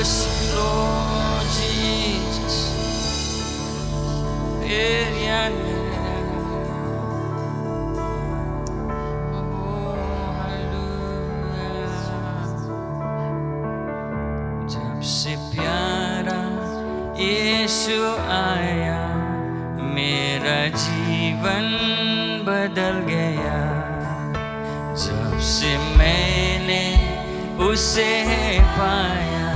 worship you, Lord Jesus. जब से प्यारा यीशु आया, मेरा जीवन बदल गया। जब से मैंने उसे पाया,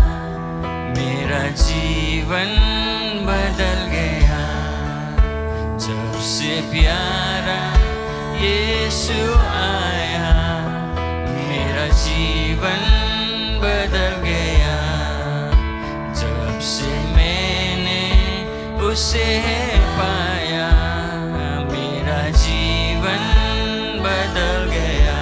मेरा जीवन बदल गया। जब से प्यारा यीशु आया, मेरा जीवन बदल गया। जब से मैंने उसे पाया, मेरा जीवन बदल गया।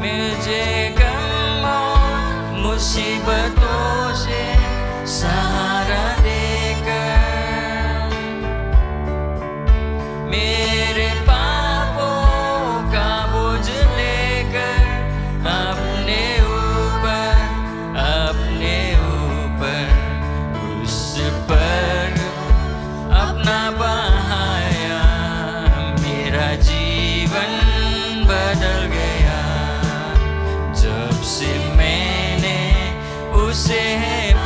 मुझे गम और मुसीबतों से सहारा देकर, मेरे पापों का बोझ लेकर अपने ऊपर उस पर अपना बहाया, मेरा जीवन बदल गया। जब से मैंने उसे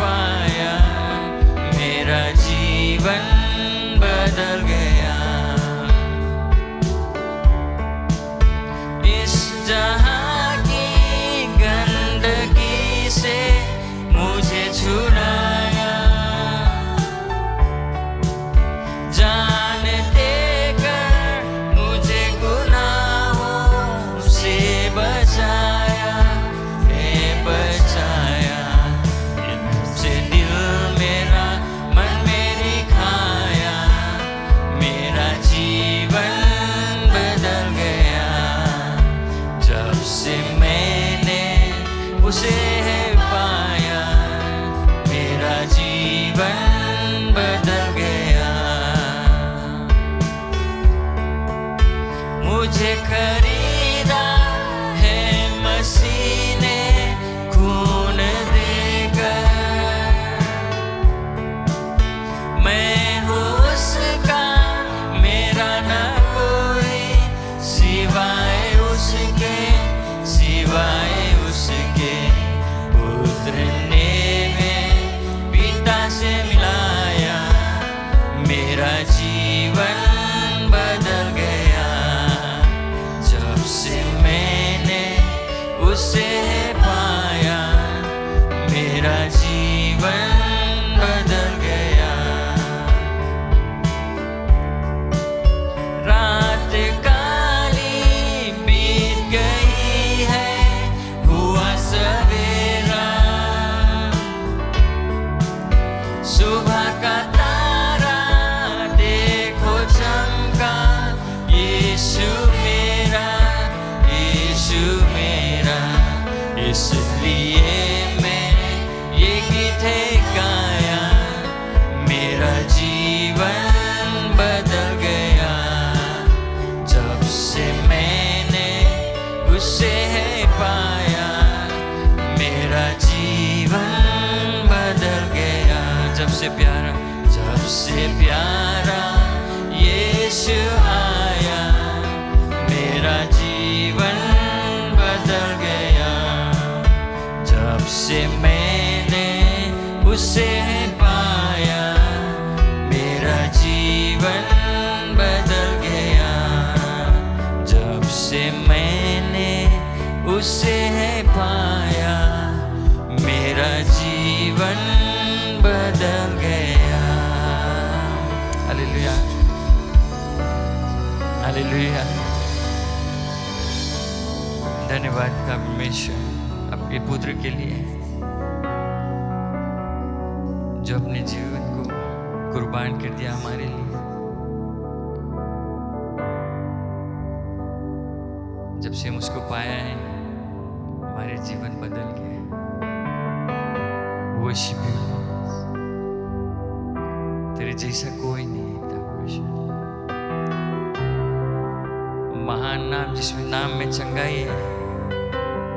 पाया, मेरा जीवन बदल गया। इस जहां की गंदगी से मुझे छुड़ाया, जान देकर मुझे गुनाहों से बचाया। से दिल मेरा मन मेरी खाया, मेरा जीवन बदल गया। जब से मैंने उसे पाया, मेरा जीवन बदल गया। मुझे खरीदा है मसीह ने खून देकर, मैं हूँ उसका, मेरा न कोई सिवाय उसके उतरने में पिता से मिलाया, मेरा जीवन बदल गया। जब से मैंने उसे पाया, मेरा जीवन बदल गया। रात काली बीत गई है, हुआ सवेरा, सुबह का तारा देखो चमका, यीशु मेरा, इसलिए मैं ये गीत गाया, मेरा जीवन बदल गया। जब से मैंने उसे पाया, मेरा जीवन बदल गया। जब से प्यारा यीशु आया, मेरा जीवन बदल गया। जब से मैंने उसे पाया, मेरा जीवन बदल गया। जब से मैंने उसे पाया, मेरा जीवन बदल गया। Hallelujah, hallelujah. धन्यवाद का परमेश्वर आपके पुत्र के लिए, जो अपने जीवन को कुर्बान कर दिया हमारे लिए। जब से हम उसको पाया है, हमारे जीवन बदल गए। वर्शिप यू, तेरे जैसा कोई नहीं था। महान नाम जिसमें नाम में चंगाई है,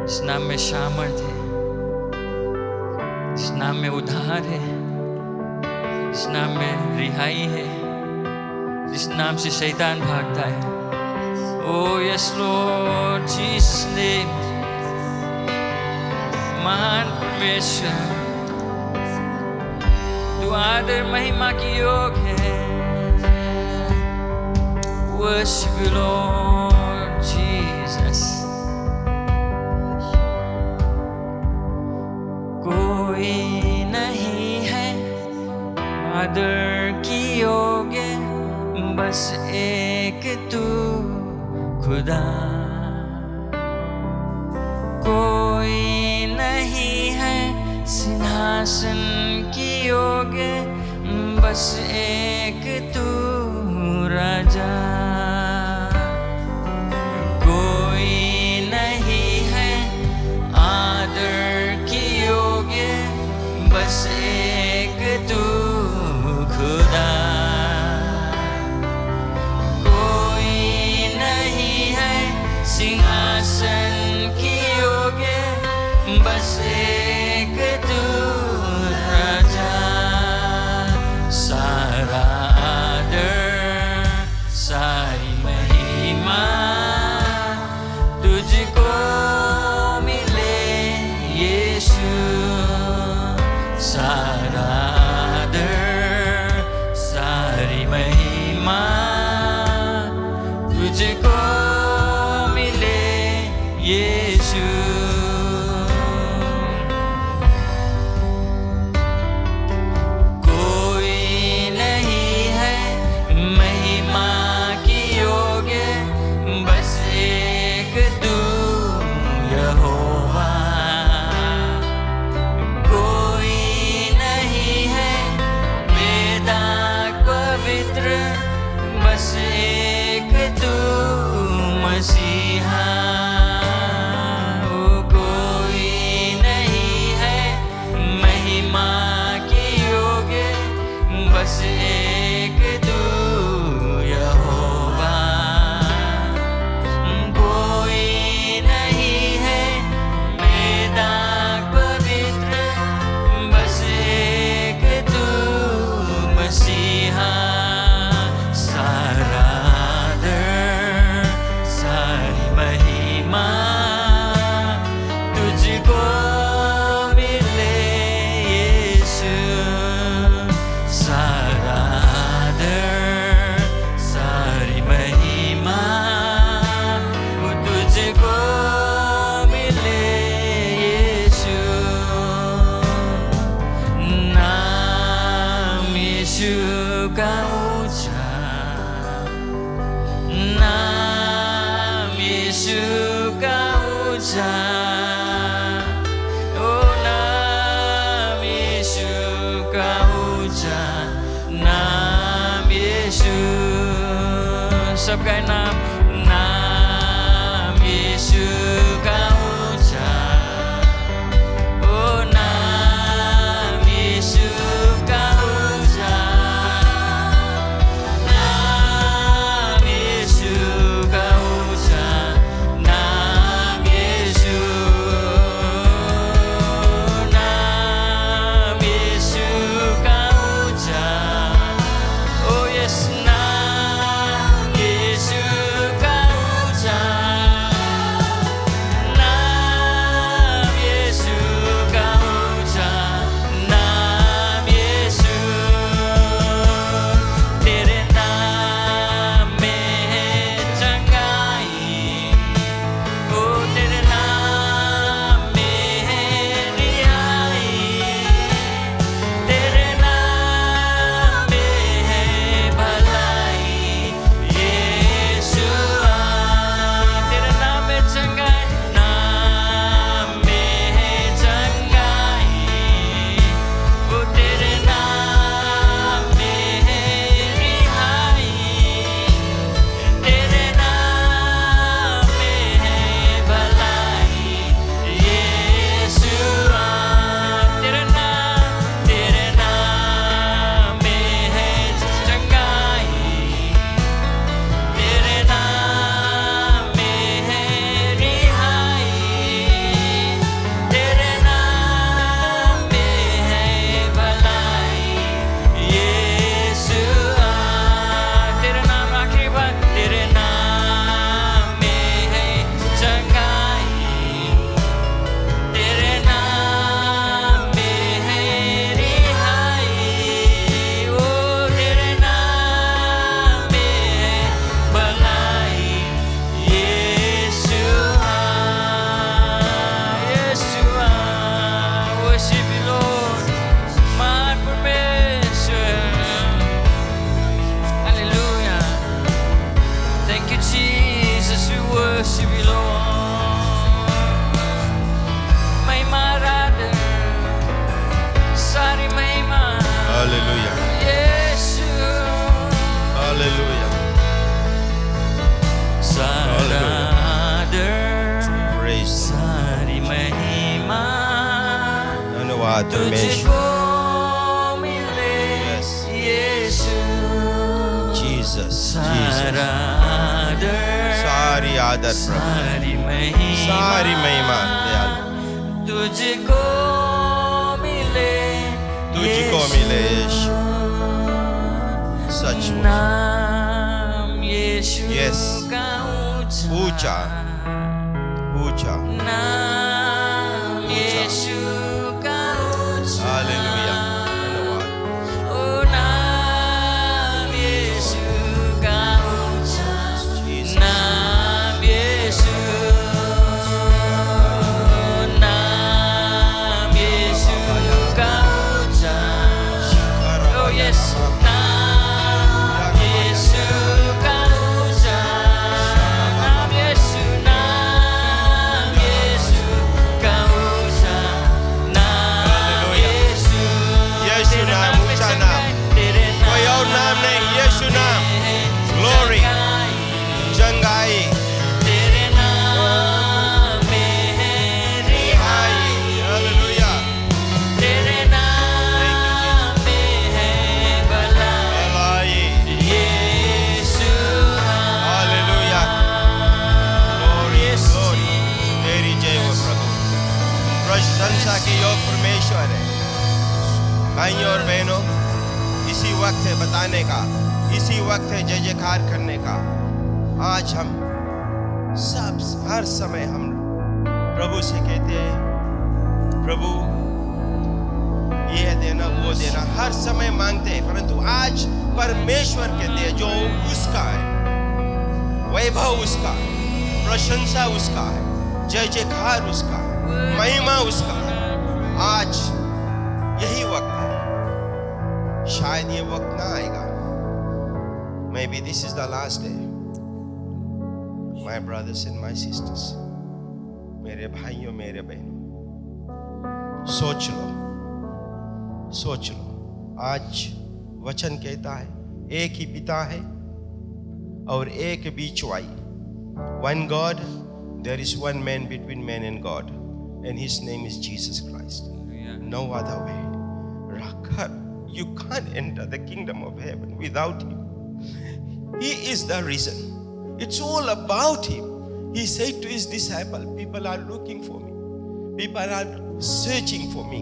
इस नाम में सामर्थ है, इस नाम में उद्धार है, इस नाम में रिहाई है, जिस नाम से शैतान भागता है। ओ यस लॉर्ड, जीसस नेम। महान परमेश्वर, तू आदर महिमा की योग है। Worship you, Lord Jesus। कोई नहीं है आदर की योग्य, बस एक तू खुदा। कोई नहीं है सिंहासन की योग्य, बस एक तू राजा। कोई नहीं है आदर की योग्य, बस एक तू खुदा। कोई नहीं है सिंहासन की योग्य, बस एक तू राजा। सारा आदर, सारी महिमा तुझको मिले यीशु। सारा आदर, सारी महिमा तुझको मिले यीशु। बस एक तू मसीहा। ओ कोई नहीं है महिमा की योग्य, बस एक तू यहोवा। कोई नहीं है वेदा पवित्र, बस एक तू मसीहा। सारा आदर, सारी महिमा तुझको मिले यीशु। सारा आदर, सारी महिमा तुझको मिले यीशु। नाम यीशु का ऊंचा, नाम यीशु का ऊंचा। ओ नाम यीशु का ऊंचा, नाम यीशु। सबका नाम, नाम यीशु का ऊंचा। ओ नाम यीशु का ऊंचा, नाम यीशु का ऊंचा, नाम यीशु। नाम यीशु का ऊंचा। ओ यस, नाम यीशु का ऊंचा। हालेलुया, यीशु हालेलुया। सारा आदर Praise the Lord. सारी महिमा धन्यवाद परमेश्वर। तुझको मिले Yes. यीशु जीसस, सारा जीसस। आदर सारी आदर प्रभु, सारी महिमा सारी महिमा दयालु तुझको मिले तुझको मिले यीशु। सचमुच नाम यीशु Yes. का ऊंचा, ऊंचा। नाम यीशु का ऊंचा हालेलुया, धन्यवाद। ओ नाम यीशु का ऊंचा जीसस। नाम यीशु नाम यीशु का ऊंचा ओ यस नाम यीशु का ऊंचा नाम यीशु का ऊंचा नाम यीशु यीशु तेरे नाम पे ऊंचा चढ़ नाम। गए, तेरे कोई और नाम नहीं, यीशु नाम। Glory. जंगाई, तेरे नाम में है रिहाई हालेलुया, तेरे नाम में है भलाई भलाई, यीशु हालेलुया। Glory, glory। तेरी जय हो प्रभु। प्रशंसा के योग परमेश्वर है। भाइयों और बहनों, इसी वक्त है बताने का, इसी वक्त है जय जयकार करने का। आज हम सब हर समय हम प्रभु से कहते हैं, प्रभु ये देना वो देना, हर समय मांगते हैं, परंतु आज परमेश्वर कहते हैं जो उसका है, वैभव उसका है, प्रशंसा उसका है, जय जयकार उसका है, महिमा उसका है। आज यही वक्त है, शायद ये वक्त ना आएगा। Maybe this is the last day. My brothers and my sisters, मेरे भाइयों मेरे बहनों, सोच लो, सोच लो। आज वचन कहता है एक ही पिता है और एक बीचवाई। One God, there is one man between man and God, and his name is Jesus Christ. No other way. You can't enter the kingdom of heaven without him. He is the reason. It's all about him. He said to his disciples, people are looking for me. People are searching for me.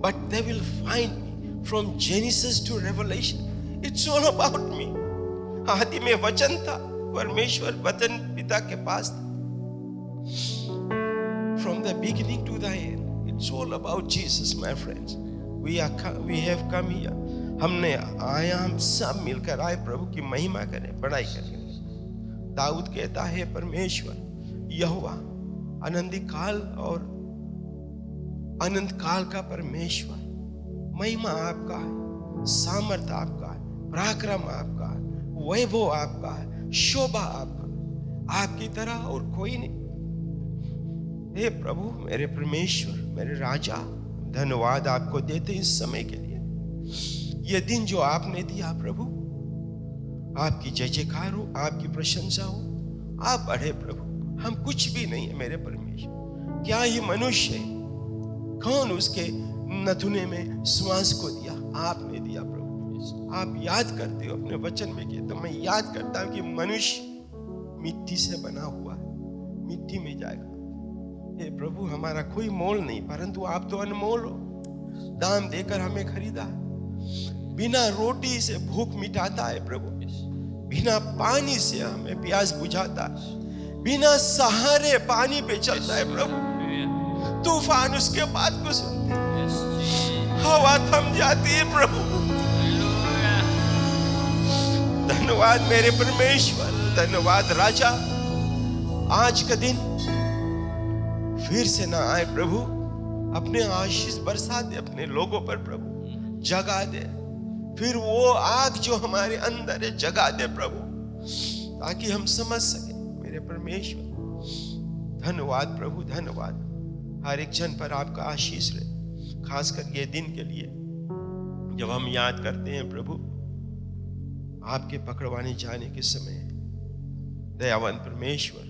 But they will find me from Genesis to Revelation. It's all about me. आदि में वचन था, परमेश्वर वचन पिता के पास था. From the beginning to the end, it's all about Jesus, my friends. We have come here. हमने आया, हम सब मिलकर आए प्रभु की महिमा करें, बड़ाई करें। दाऊद कहता है परमेश्वर यहोवा अनंत काल और अनंत काल का परमेश्वर, महिमा आपका है, सामर्थ आपका है, पराक्रम आपका है, वैभव आपका है, शोभा आपका, आपकी तरह और कोई नहीं। हे प्रभु मेरे परमेश्वर, मेरे राजा, धन्यवाद आपको देते इस समय के लिए। ये दिन जो आपने दिया प्रभु, आपकी जय जयकार हो, आपकी प्रशंसा हो। आप बढ़े प्रभु, हम कुछ भी नहीं है मेरे परमेश्वर। क्या ही मनुष्य है, कौन उसके नथुने में श्वास को दिया? आपने दिया प्रभु। आप याद करते हो अपने वचन में कि तो मैं याद करता हूं कि मनुष्य मिट्टी से बना हुआ है, मिट्टी में जाएगा। हे प्रभु हमारा कोई मोल नहीं, परंतु आप तो अनमोल हो। दाम देकर हमें खरीदा है। बिना रोटी से भूख मिटाता है प्रभु, बिना पानी से हमें प्यास बुझाता है, बिना सहारे पानी पे चलता है प्रभु। तूफान उसके बात को सुनते, हवा थम जाती है प्रभु। धन्यवाद मेरे परमेश्वर, धन्यवाद राजा। आज का दिन फिर से ना आए प्रभु, अपने आशीष बरसा दे अपने लोगों पर प्रभु, जगा दे। फिर वो आग जो हमारे अंदर है जगा दे प्रभु, ताकि हम समझ सके मेरे परमेश्वर। धन्यवाद प्रभु, धन्यवाद। हर एक जन पर आपका आशीष रहे, खासकर ये दिन के लिए जब हम याद करते हैं प्रभु आपके पकड़वाने जाने के समय, दयावान परमेश्वर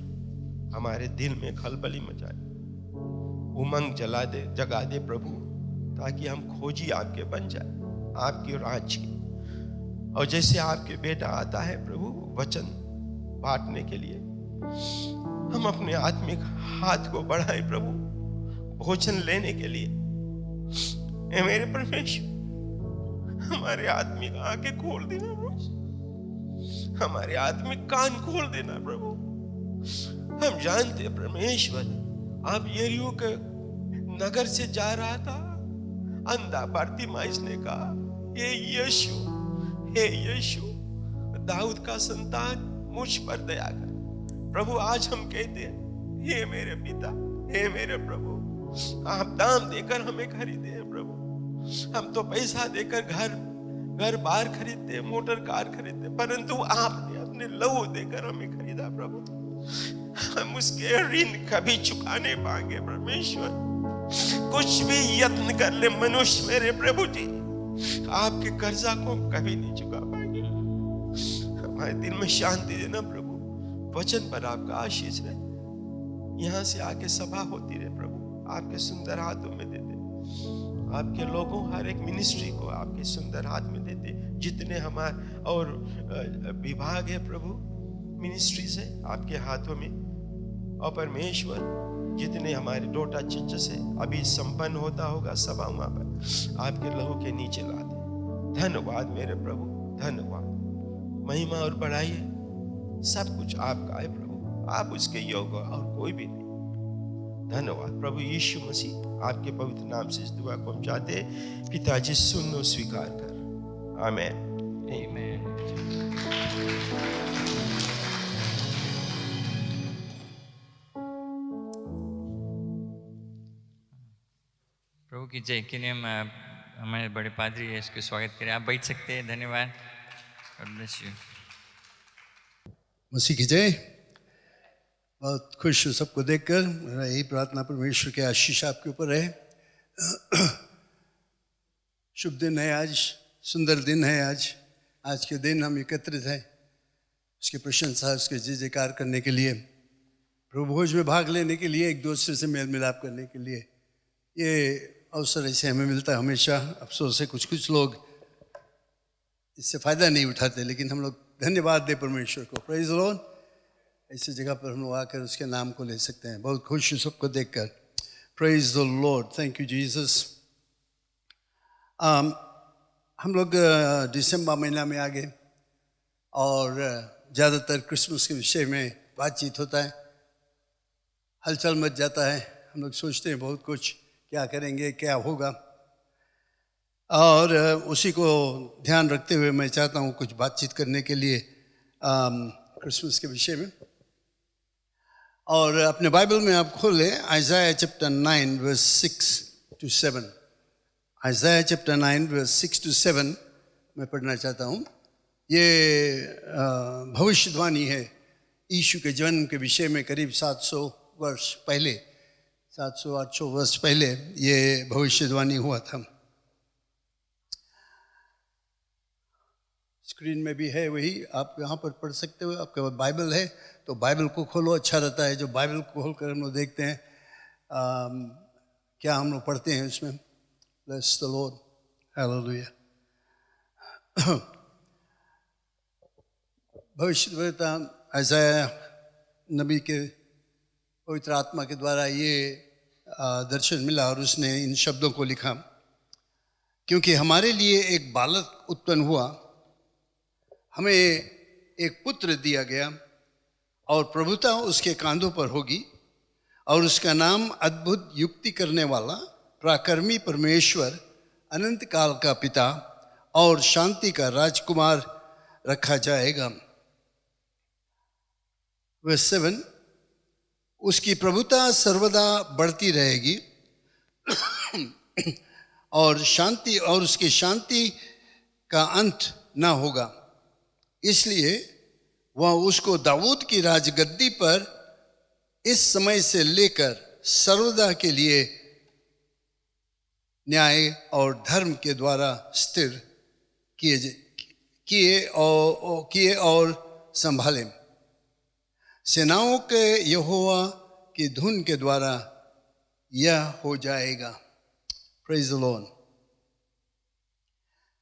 हमारे दिल में खलबली मचाए, उमंग जगा दे प्रभु, ताकि हम खोजी आपके बन जाए, आपके राज्य के। और जैसे आपके बेटा आता है प्रभु वचन बांटने के लिए, हम अपने आत्मिक हाथ को बढ़ाए प्रभु भोजन लेने के लिए। ए मेरे परमेश्वर, हमारे आत्मिक आंखें खोल देना प्रभु, हमारे आत्मिक कान खोल देना प्रभु। हम जानते हैं परमेश्वर, आप यरीहो के नगर से जा रहा था, अंधा बारतिमाइस ने कहा, हे यीशु दाऊद का संतान मुझ पर दया कर। प्रभु आज हम कहते हैं, हे मेरे पिता, हे मेरे प्रभु, आप दाम देकर हमें खरीदे हैं प्रभु। हम तो पैसा देकर घर बार खरीदते, मोटर कार खरीदते, परंतु आपने अपने लहू देकर हमें खरीदा प्रभु। हम उसके ऋण कभी चुका नहीं पाएंगे परमेश्वर। कुछ भी यत्न कर ले मनुष्य मेरे प्रभु जी, आपके कर्जा को कभी नहीं चुका पाएंगे। हमारे दिल में शांति देना प्रभु, वचन पर आपका आशीष रहे। यहाँ से आके सभा होती रहे प्रभु, आपके सुंदर हाथों में देते, आपके लोगों हर एक मिनिस्ट्री को आपके सुंदर हाथ में देते। जितने हमारे और विभाग है प्रभु मिनिस्ट्री से आपके हाथों में, और परमेश्वर जितने हमारे डोटा चिंच से अभी संपन्न होता होगा सभा वहां पर आपके लहू के नीचे ला दे। धन्यवाद मेरे प्रभु, धन्यवाद। महिमा और बढ़ाई सब कुछ आपका है प्रभु, आप उसके योग्य और कोई भी नहीं। धन्यवाद प्रभु यीशु मसीह, आपके पवित्र नाम से इस दुआ को हम चाहते हैं। पिताजी सुनो, स्वीकार कर। आमीन। आमीन। प्रभु की जय के लिए हम हमारे बड़े पादरी है, इसको स्वागत करें। आप बैठ सकते हैं। धन्यवाद। God bless you। मसीह की जय। बहुत खुश हूँ सबको देखकर। मेरा यही प्रार्थना परमेश्वर के आशीष आपके ऊपर है। शुभ दिन है आज, सुंदर दिन है आज के दिन हम एकत्रित हैं उसकी प्रशंसा, उसके जय जयकार करने के लिए, प्रभु भोज में भाग लेने के लिए, एक दूसरे से मेल मिलाप करने के लिए। ये अवसर ऐसे हमें मिलता है हमेशा। अफसोस है कुछ लोग इससे फ़ायदा नहीं उठाते, लेकिन हम लोग धन्यवाद दे परमेश्वर को। Praise the Lord. ऐसी जगह पर हम लोग आकर उसके नाम को ले सकते हैं। बहुत खुश हूँ सबको देखकर। Praise the Lord. Thank you Jesus. हम लोग दिसंबर महीना में आ गए और ज़्यादातर क्रिसमस के विषय में बातचीत होता है, हलचल मच जाता है। हम लोग सोचते हैं बहुत कुछ, क्या करेंगे, क्या होगा, और उसी को ध्यान रखते हुए मैं चाहता हूँ कुछ बातचीत करने के लिए क्रिसमस के विषय में। और अपने बाइबल में आप खोलें Isaiah chapter 9 verse 6 to 7। Isaiah chapter 9 verse 6 to 7 मैं पढ़ना चाहता हूँ। ये भविष्यवाणी है यीशु के जन्म के विषय में। करीब 700 वर्ष पहले, 700-800 वर्ष पहले ये भविष्यवाणी हुआ था। स्क्रीन में भी है वही, आप यहाँ पर पढ़ सकते हो। आपके पास बाइबल है तो बाइबल को खोलो, अच्छा रहता है। जो बाइबल को खोल कर हम लोग देखते हैं क्या हम लोग पढ़ते हैं उसमें। Bless the Lord, hallelujah. भविष्यद्वक्ता आइज़ाया नबी के पवित्र आत्मा के द्वारा ये दर्शन मिला और उसने इन शब्दों को लिखा। क्योंकि हमारे लिए एक बालक उत्पन्न हुआ, हमें एक पुत्र दिया गया और प्रभुता उसके कांधों पर होगी, और उसका नाम अद्भुत युक्ति करने वाला, पराक्रमी परमेश्वर, अनंत काल का पिता और शांति का राजकुमार रखा जाएगा। वर्स 7, उसकी प्रभुता सर्वदा बढ़ती रहेगी और शांति, और उसकी शांति का अंत न होगा। इसलिए वह उसको दाऊद की राजगद्दी पर इस समय से लेकर सर्वदा के लिए न्याय और धर्म के द्वारा स्थिर किए और संभाले। सेनाओं के यहोवा की धुन के द्वारा यह हो जाएगा। Praise the Lord.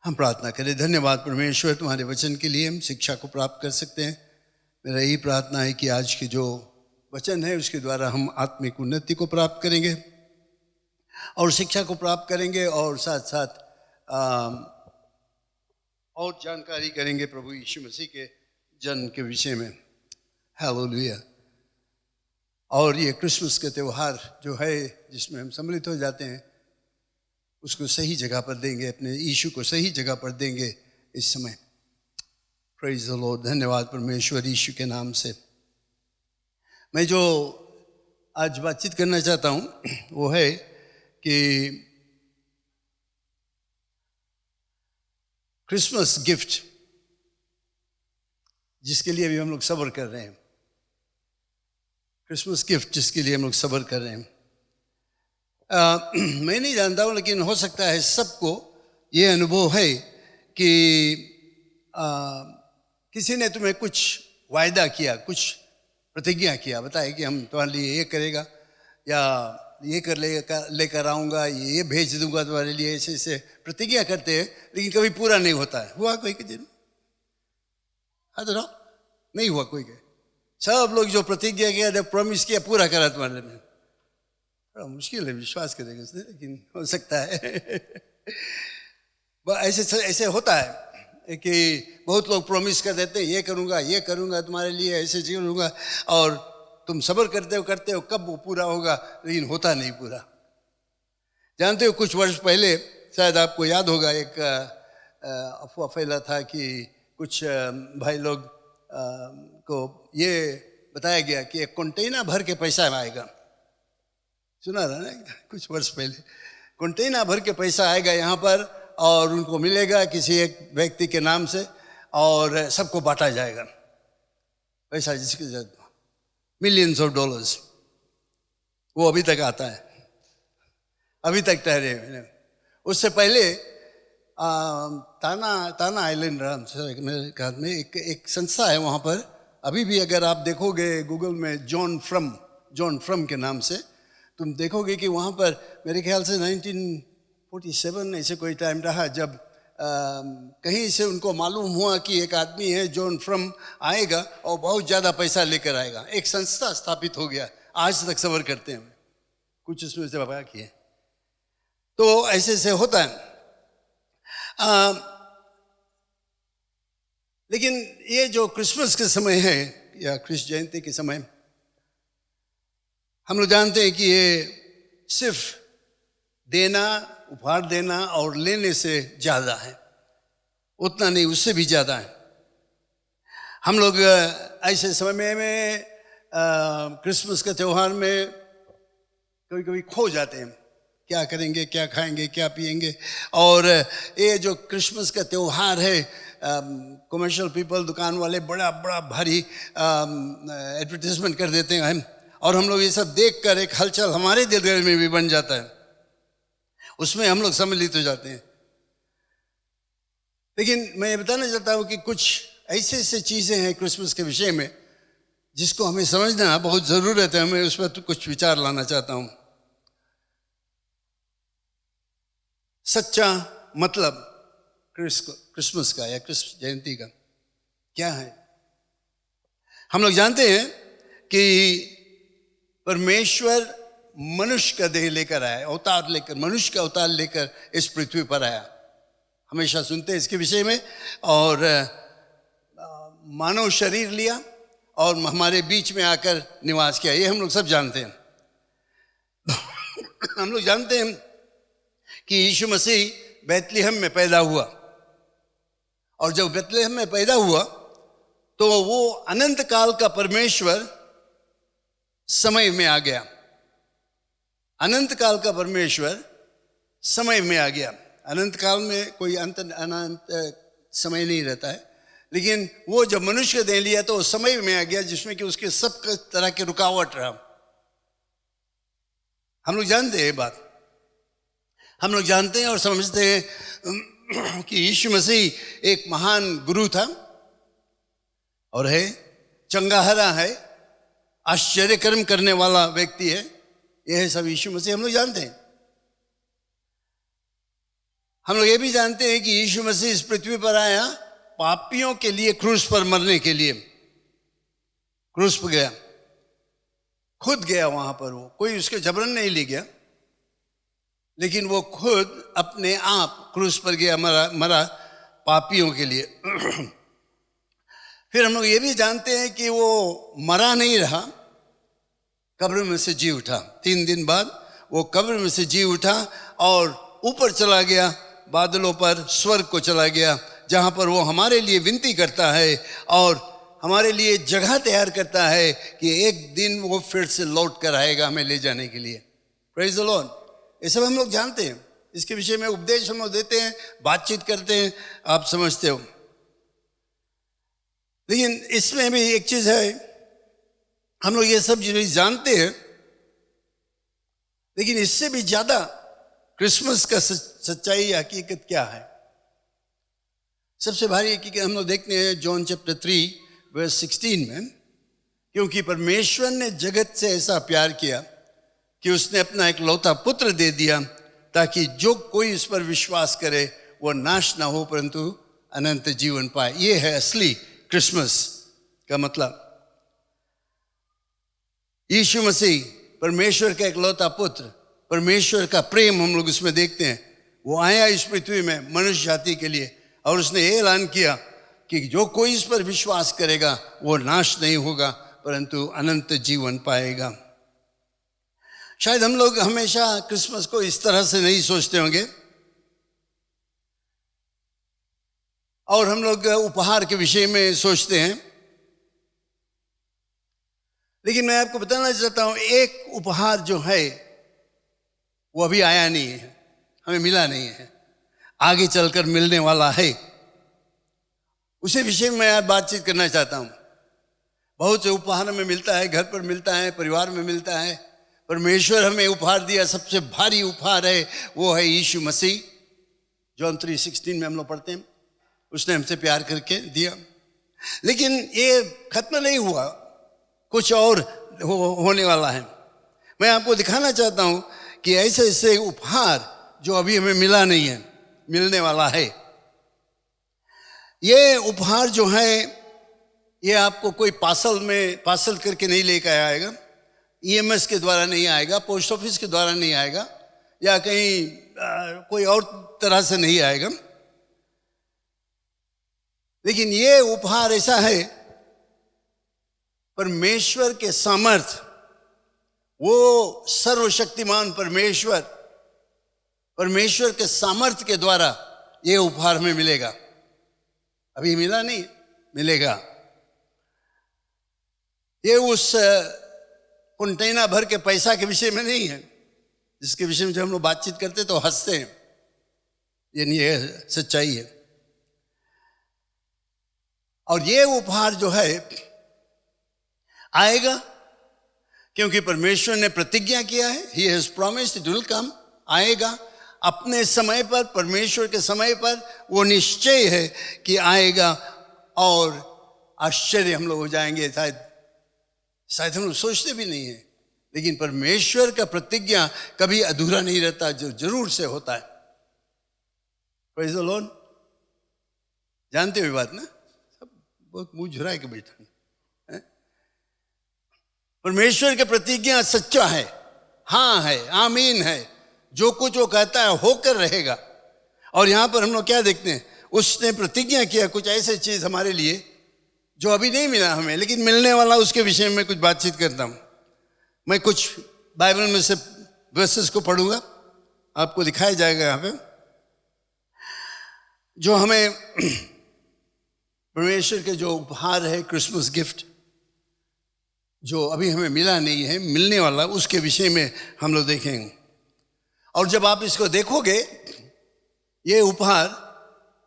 हम प्रार्थना करें। धन्यवाद परमेश्वर तुम्हारे वचन के लिए हम शिक्षा को प्राप्त कर सकते हैं। मेरा यही प्रार्थना है कि आज की जो वचन है उसके द्वारा हम आत्मिक उन्नति को प्राप्त करेंगे और शिक्षा को प्राप्त करेंगे और साथ साथ और जानकारी करेंगे प्रभु यीशु मसीह के जन्म के विषय में। हालेलुया। और ये क्रिसमस का त्यौहार जो है जिसमें हम सम्मिलित हो जाते हैं उसको सही जगह पर देंगे, अपने यीशु को सही जगह पर देंगे इस समय। Praise the Lord. धन्यवाद परमेश्वर यीशु के नाम से। मैं जो आज बातचीत करना चाहता हूँ वो है कि क्रिसमस गिफ्ट जिसके लिए भी हम लोग सब्र कर रहे हैं, क्रिसमस गिफ्ट जिसके लिए हम लोग सब्र कर रहे हैं। मैं नहीं जानता हूँ लेकिन हो सकता है सबको ये अनुभव है कि किसी ने तुम्हें कुछ वायदा किया, कुछ प्रतिज्ञा किया, बताया कि हम तुम्हारे लिए ये करेगा या ये कर लेकर आऊँगा, ये भेज दूंगा तुम्हारे लिए, ऐसे ऐसे प्रतिज्ञा करते हैं लेकिन कभी पूरा नहीं होता है। हुआ कोई के दिन? हाँ नहीं हुआ कोई के। सब लोग जो प्रतिज्ञा किया, जब प्रॉमिस किया, पूरा करा तुम्हारे में। बड़ा मुश्किल है विश्वास करेंगे उसने, लेकिन हो सकता है। ऐसे होता है कि बहुत लोग प्रॉमिस कर देते हैं, ये करूँगा तुम्हारे लिए, ऐसे करूँगा, और तुम सब्र करते हो कब वो पूरा होगा, लेकिन होता नहीं पूरा। जानते हो कुछ वर्ष पहले शायद आपको याद होगा एक अफवाह फैला था कि कुछ भाई लोग को ये बताया गया कि एक कंटेनर भर के पैसा आएगा। सुना था ना कुछ वर्ष पहले? कंटेनर भर के पैसा आएगा यहाँ पर और उनको मिलेगा किसी एक व्यक्ति के नाम से और सबको बांटा जाएगा पैसा, जिसकी मिलियंस ऑफ डॉलर्स। वो अभी तक आता है, अभी तक ठहरे। उससे पहले ताना आइलैंड मेरे ख्याल में एक संस्था है वहाँ पर। अभी भी अगर आप देखोगे गूगल में जॉन फ्रम के नाम से, तुम देखोगे कि वहाँ पर मेरे ख्याल से 1947 ऐसे कोई टाइम रहा जब कहीं से उनको मालूम हुआ कि एक आदमी है जॉन फ्रम आएगा और बहुत ज़्यादा पैसा लेकर आएगा। एक संस्था स्थापित हो गया, आज तक सब्र करते हैं कुछ उसमें से बाबा किए। तो ऐसे होता है। लेकिन ये जो क्रिसमस के समय है या क्रिस जयंती के समय, हम लोग जानते हैं कि ये सिर्फ देना, उपहार देना और लेने से ज़्यादा है, उतना नहीं, उससे भी ज़्यादा है। हम लोग ऐसे समय में क्रिसमस के त्यौहार में कभी कभी खो जाते हैं, क्या करेंगे, क्या खाएंगे, क्या पिएंगे। और ये जो क्रिसमस का त्यौहार है, कमर्शियल पीपल, दुकान वाले बड़ा भारी एडवर्टाइजमेंट कर देते हैं और हम लोग ये सब देखकर एक हलचल हमारे दिल में भी बन जाता है, उसमें हम लोग सम्मिलित हो जाते हैं। लेकिन मैं ये बताना चाहता हूँ कि कुछ ऐसे चीज़ें हैं क्रिसमस के विषय में जिसको हमें समझना बहुत ज़रूरत है। मैं उस पर कुछ विचार लाना चाहता हूँ। सच्चा मतलब क्रिसमस का या क्रिसमस जयंती का क्या है? हम लोग जानते हैं कि परमेश्वर मनुष्य का देह लेकर आया, अवतार लेकर, मनुष्य का अवतार लेकर इस पृथ्वी पर आया। हमेशा सुनते हैं इसके विषय में। और मानव शरीर लिया और हमारे बीच में आकर निवास किया, ये हम लोग सब जानते हैं। हम लोग जानते हैं कि यीशु मसीह बैतलहम में पैदा हुआ, और जब बैतलहम में पैदा हुआ तो वो अनंत काल का परमेश्वर समय में आ गया। अनंत काल का परमेश्वर समय में आ गया। अनंत काल में कोई अनंत समय नहीं रहता है, लेकिन वो जब मनुष्य का देह लिया तो समय में आ गया जिसमें कि उसके सब तरह के रुकावट रहा। हम लोग जानते हैं ये बात। हम लोग जानते हैं और समझते हैं कि यीशु मसीह एक महान गुरु था और है, चंगाहरा है, आश्चर्य कर्म करने वाला व्यक्ति है। यह है सब यीशु मसीह हम लोग जानते हैं। हम लोग ये भी जानते हैं कि यीशु मसीह इस पृथ्वी पर आया पापियों के लिए, क्रूस पर मरने के लिए। क्रूस पर गया, खुद गया वहां पर, वो कोई उसके जबरन नहीं ले गया, लेकिन वो खुद अपने आप क्रूस पर गया, मरा पापियों के लिए। फिर हम लोग ये भी जानते हैं कि वो मरा नहीं रहा, कब्र में से जी उठा। 3 दिन बाद वो कब्र में से जी उठा और ऊपर चला गया, बादलों पर, स्वर्ग को चला गया, जहां पर वो हमारे लिए विनती करता है और हमारे लिए जगह तैयार करता है कि एक दिन वो फिर से लौट कर आएगा हमें ले जाने के लिए। Praise the Lord. ये सब हम लोग जानते हैं, इसके विषय में उपदेश हम लोग देते हैं, बातचीत करते हैं, आप समझते हो। लेकिन इसमें भी एक चीज है, हम लोग ये सब चीजें जानते हैं, लेकिन इससे भी ज्यादा क्रिसमस का सच्चाई या हकीकत क्या है। सबसे भारी हकीकत हम लोग देखते हैं जॉन चैप्टर 3 वर्स 16 में, क्योंकि परमेश्वर ने जगत से ऐसा प्यार किया कि उसने अपना एक लौता पुत्र दे दिया, ताकि जो कोई इस पर विश्वास करे वो नाश ना हो परंतु अनंत जीवन पाए। ये है असली क्रिसमस का मतलब। यीशु मसीह परमेश्वर का एक लौता पुत्र, परमेश्वर का प्रेम हम लोग उसमें देखते हैं। वो आया इस पृथ्वी में मनुष्य जाति के लिए और उसने ये ऐलान किया कि जो कोई इस पर विश्वास करेगा वो नाश नहीं होगा परंतु अनंत जीवन पाएगा। शायद हम लोग हमेशा क्रिसमस को इस तरह से नहीं सोचते होंगे और हम लोग उपहार के विषय में सोचते हैं, लेकिन मैं आपको बताना चाहता हूं एक उपहार जो है वो अभी आया नहीं है, हमें मिला नहीं है, आगे चलकर मिलने वाला है। उसी विषय में मैं आज बातचीत करना चाहता हूं। बहुत से उपहार हमें मिलता है, घर पर मिलता है, परिवार में मिलता है। परमेश्वर हमें उपहार दिया, सबसे भारी उपहार है वो है यीशु मसीह। जॉन 3:16 में हम लोग पढ़ते हैं, उसने हमसे प्यार करके दिया। लेकिन ये खत्म नहीं हुआ, कुछ और होने वाला है। मैं आपको दिखाना चाहता हूं कि ऐसे ऐसे उपहार जो अभी हमें मिला नहीं है, मिलने वाला है। ये उपहार जो है ये आपको कोई पार्सल करके नहीं लेकर आएगा, EMS के द्वारा नहीं आएगा, पोस्ट ऑफिस के द्वारा नहीं आएगा, या कहीं कोई और तरह से नहीं आएगा। लेकिन ये उपहार ऐसा है, परमेश्वर के सामर्थ, वो सर्वशक्तिमान परमेश्वर के सामर्थ के द्वारा ये उपहार हमें मिलेगा। अभी मिला नहीं, मिलेगा। ये उस कंटेनर भर के पैसा के विषय में नहीं है, जिसके विषय में जब हम लोग बातचीत करते तो हंसते हैं। ये नहीं है, सच्चाई है। और ये उपहार जो है आएगा, क्योंकि परमेश्वर ने प्रतिज्ञा किया है, He has promised it will come, आएगा अपने समय पर, परमेश्वर के समय पर। वो निश्चय है कि आएगा और आश्चर्य हम लोग हो जाएंगे। शायद हम लोग सोचते भी नहीं है, लेकिन परमेश्वर का प्रतिज्ञा कभी अधूरा नहीं रहता, जो जरूर से होता है। Praise the Lord. जानते हो ये बात ना? सब बहुत मुंह झुरा के बैठा है। परमेश्वर की प्रतिज्ञा सच्चा है, हाँ है, आमीन है। जो कुछ वो कहता है होकर रहेगा। और यहां पर हम लोग क्या देखते हैं, उसने प्रतिज्ञा किया कुछ ऐसी चीज हमारे लिए जो अभी नहीं मिला हमें, लेकिन मिलने वाला, उसके विषय में कुछ बातचीत करता हूं। मैं कुछ बाइबल में से वर्सेस को पढ़ूंगा, आपको दिखाया जाएगा यहां पे, जो हमें परमेश्वर के जो उपहार है, क्रिसमस गिफ्ट, जो अभी हमें मिला नहीं है, मिलने वाला, उसके विषय में हम लोग देखेंगे। और जब आप इसको देखोगे ये उपहार,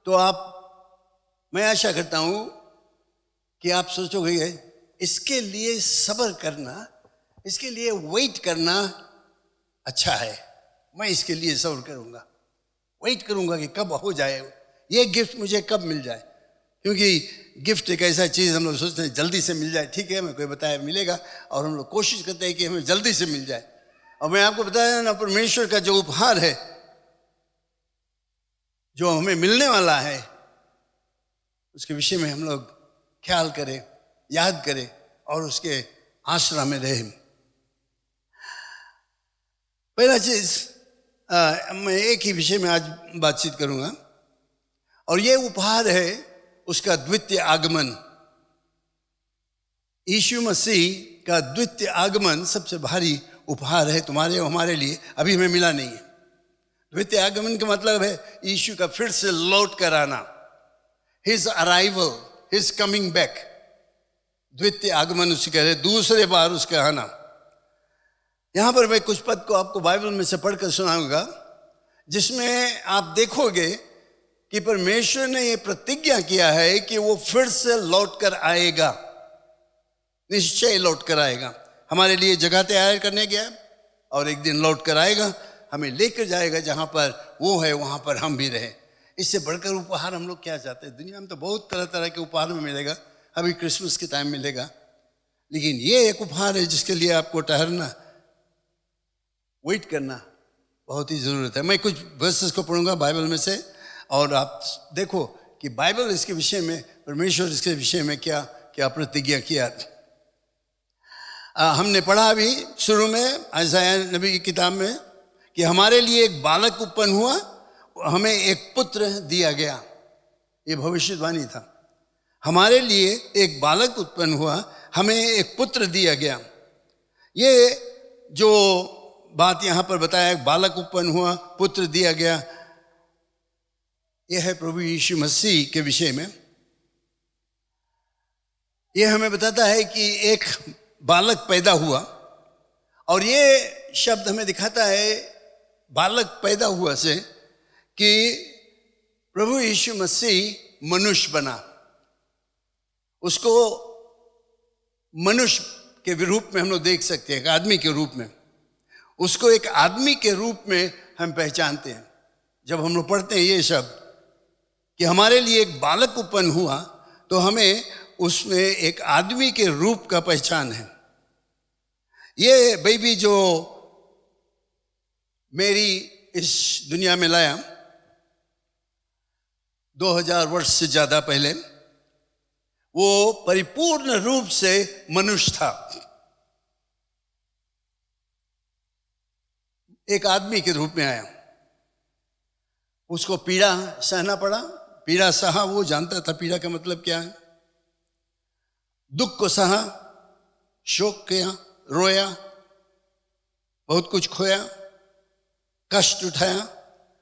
तो मैं आशा करता हूं कि आप सोचोगे इसके लिए सब्र करना, इसके लिए वेट करना अच्छा है, मैं इसके लिए सब्र करूँगा, वेट करूँगा कि कब हो जाए, ये गिफ्ट मुझे कब मिल जाए। क्योंकि गिफ्ट एक ऐसा चीज़ हम लोग सोचते हैं जल्दी से मिल जाए, ठीक है, हमें कोई बताया मिलेगा, और हम लोग कोशिश करते हैं कि हमें जल्दी से मिल जाए। और मैं आपको बताया ना, परमेश्वर का जो उपहार है, जो हमें मिलने वाला है, उसके विषय में हम लोग ख्याल करें, याद करें और उसके आश्रय में रहें। पहला चीज मैं एक ही विषय में आज बातचीत करूंगा, और ये उपहार है उसका द्वितीय आगमन। यीशु मसीह का द्वितीय आगमन सबसे भारी उपहार है तुम्हारे और हमारे लिए, अभी हमें मिला नहीं है। द्वितीय आगमन का मतलब है यीशु का फिर से लौट कर आना, his arrival, his coming back. द्वितीय आगमन उसे कह रहे, दूसरे बार उसका आना। यहां पर मैं कुछ पद को आपको बाइबल में से पढ़कर सुनाऊंगा, जिसमें आप देखोगे कि परमेश्वर ने यह प्रतिज्ञा किया है कि वो फिर से लौट कर आएगा, निश्चय लौट कर आएगा। हमारे लिए जगह तैयार करने गया और एक दिन लौट कर आएगा, हमें लेकर जाएगा जहां पर वो है, वहां पर हम भी रहे। इससे बढ़कर उपहार हम लोग क्या चाहते हैं? दुनिया में तो बहुत तरह तरह के उपहार में मिलेगा, अभी क्रिसमस के टाइम मिलेगा, लेकिन ये एक उपहार है जिसके लिए आपको ठहरना, वेट करना बहुत ही जरूरत है। मैं कुछ वर्सेस को पढ़ूंगा बाइबल में से, और आप देखो कि बाइबल इसके विषय में, परमेश्वर इसके विषय में क्या क्या प्रतिज्ञा किया। हमने पढ़ा अभी शुरू में यशायाह नबी की किताब में कि हमारे लिए एक बालक उत्पन्न हुआ, हमें एक पुत्र दिया गया। ये भविष्यवाणी था, हमारे लिए एक बालक उत्पन्न हुआ, हमें एक पुत्र दिया गया। ये जो बात यहां पर बताया, बालक उत्पन्न हुआ, पुत्र दिया गया, यह है प्रभु यीशु मसीह के विषय में। यह हमें बताता है कि एक बालक पैदा हुआ, और ये शब्द हमें दिखाता है बालक पैदा हुआ से कि प्रभु यीशु मसीह मनुष्य बना। उसको मनुष्य के रूप में हम लोग देख सकते हैं, एक आदमी के रूप में। उसको एक आदमी के रूप में हम पहचानते हैं जब हम लोग पढ़ते हैं ये शब्द कि हमारे लिए एक बालक उत्पन्न हुआ, तो हमें उसमें एक आदमी के रूप का पहचान है। ये बेबी जो मेरी इस दुनिया में लाया 2000 वर्ष से ज्यादा पहले, वो परिपूर्ण रूप से मनुष्य था, एक आदमी के रूप में आया। उसको पीड़ा सहना पड़ा, पीड़ा सहा, वो जानता था पीड़ा का मतलब क्या है। दुख को सहा, शोक किया, रोया, बहुत कुछ खोया, कष्ट उठाया,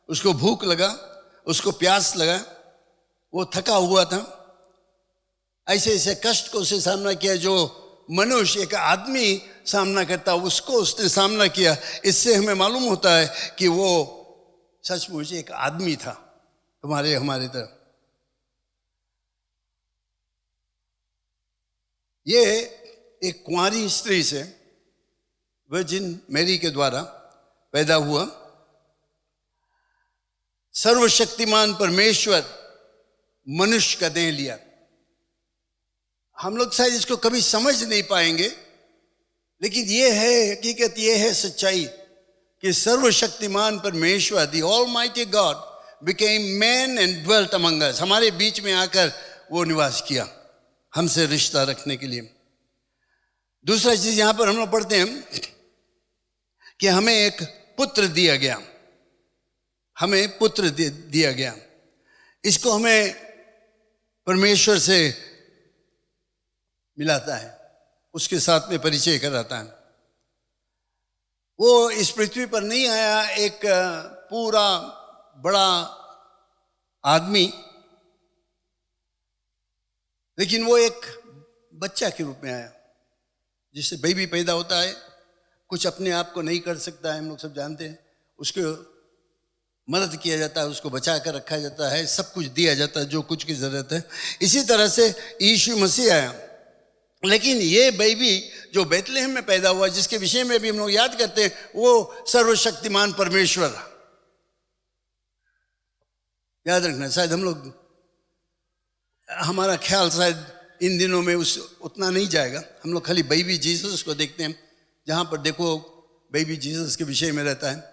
उसको भूख लगा, उसको प्यास लगा, वो थका हुआ था। ऐसे ऐसे कष्ट को उसे सामना किया जो मनुष्य, एक आदमी सामना करता, उसको उसने सामना किया। इससे हमें मालूम होता है कि वो सचमुच एक आदमी था, तुम्हारे हमारे तरह। ये एक कुंवारी स्त्री से, वर्जिन मैरी के द्वारा पैदा हुआ। सर्वशक्तिमान परमेश्वर मनुष्य का देह लिया। हम लोग शायद इसको कभी समझ नहीं पाएंगे, लेकिन ये है हकीकत, ये है सच्चाई कि सर्वशक्तिमान परमेश्वर, the almighty God, became man and dwelt among us. हमारे बीच में आकर वो निवास किया हमसे रिश्ता रखने के लिए। दूसरा चीज यहां पर हम लोग पढ़ते हैं कि हमें एक पुत्र दिया गया, हमें पुत्र दिया गया। इसको हमें परमेश्वर से मिलाता है, उसके साथ में परिचय कराता है। वो इस पृथ्वी पर नहीं आया एक पूरा बड़ा आदमी, लेकिन वो एक बच्चा के रूप में आया। जिससे बेबी पैदा होता है, कुछ अपने आप को नहीं कर सकता है, हम लोग सब जानते हैं, उसको मदद किया जाता है, उसको बचा कर रखा जाता है, सब कुछ दिया जाता है जो कुछ की जरूरत है। इसी तरह से यीशु मसीह आया। लेकिन ये बेबी जो बेथलेहम में पैदा हुआ, जिसके विषय में भी हम लोग याद करते हैं, वो सर्वशक्तिमान परमेश्वर। याद रखना, शायद हम लोग, हमारा ख्याल शायद इन दिनों में उतना नहीं जाएगा। हम लोग खाली बेबी जीसस को देखते हैं, जहां पर देखो बेबी जीसस के विषय में रहता है।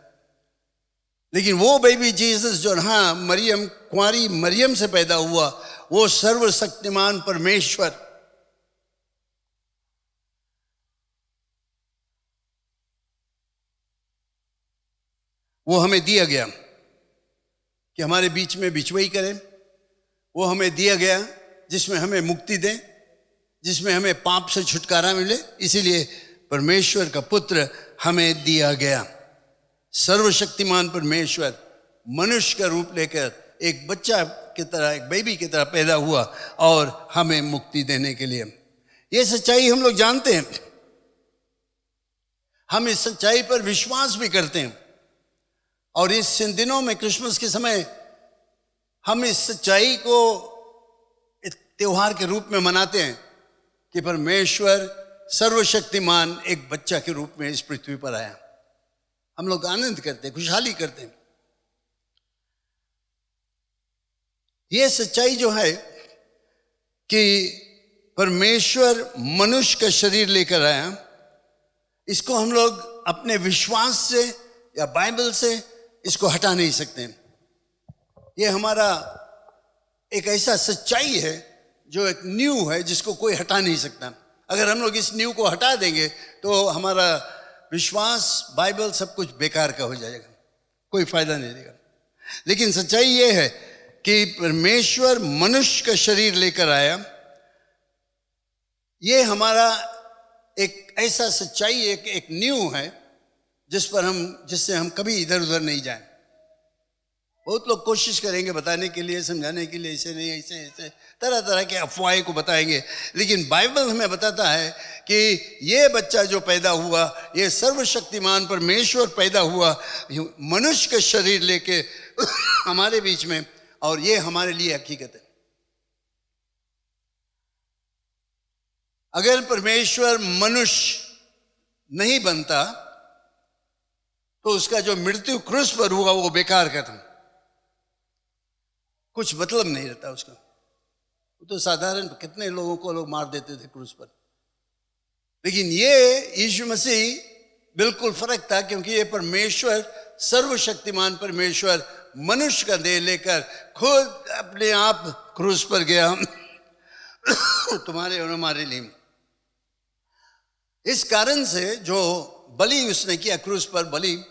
लेकिन वो बेबी जीसस जो मरियम, कुंवारी मरियम से पैदा हुआ, वो सर्वशक्तिमान परमेश्वर, वो हमें दिया गया कि हमारे बीच में बिचवाई करें। वो हमें दिया गया जिसमें हमें मुक्ति दे, जिसमें हमें पाप से छुटकारा मिले। इसीलिए परमेश्वर का पुत्र हमें दिया गया। सर्वशक्तिमान परमेश्वर मनुष्य का रूप लेकर एक बच्चा की तरह, एक बेबी की तरह पैदा हुआ और हमें मुक्ति देने के लिए। ये सच्चाई हम लोग जानते हैं, हम इस सच्चाई पर विश्वास भी करते हैं। और इस दिनों में, क्रिसमस के समय, हम इस सच्चाई को एक त्योहार के रूप में मनाते हैं कि परमेश्वर सर्वशक्तिमान एक बच्चा के रूप में इस पृथ्वी पर आया। हम लोग आनंद करते हैं, खुशहाली करते हैं। यह सच्चाई जो है कि परमेश्वर मनुष्य का शरीर लेकर आया, इसको हम लोग अपने विश्वास से या बाइबल से इसको हटा नहीं सकते। ये हमारा एक ऐसा सच्चाई है जो एक नींव है जिसको कोई हटा नहीं सकता। अगर हम लोग इस नींव को हटा देंगे तो हमारा विश्वास, बाइबल, सब कुछ बेकार का हो जाएगा, कोई फायदा नहीं देगा। लेकिन सच्चाई ये है कि परमेश्वर मनुष्य का शरीर लेकर आया। ये हमारा एक ऐसा सच्चाई, एक नींव है जिससे हम कभी इधर उधर नहीं जाएं। बहुत लोग कोशिश करेंगे बताने के लिए, समझाने के लिए, ऐसे नहीं, ऐसे ऐसे तरह तरह के अफवाहें को बताएंगे। लेकिन बाइबल हमें बताता है कि ये बच्चा जो पैदा हुआ, ये सर्वशक्तिमान परमेश्वर पैदा हुआ मनुष्य का शरीर लेके हमारे बीच में, और ये हमारे लिए हकीकत है। अगर परमेश्वर मनुष्य नहीं बनता तो उसका जो मृत्यु क्रूस पर हुआ वो बेकार का था, कुछ मतलब नहीं रहता उसका। वो तो साधारण कितने लोगों को लोग मार देते थे क्रूस पर। लेकिन ये यीशु मसीह बिल्कुल फर्क था, क्योंकि ये परमेश्वर, सर्वशक्तिमान परमेश्वर मनुष्य का देह लेकर खुद अपने आप क्रूस पर गया तुम्हारे और हमारे लिए। इस कारण से जो बलि उसने किया क्रूस पर, बलि,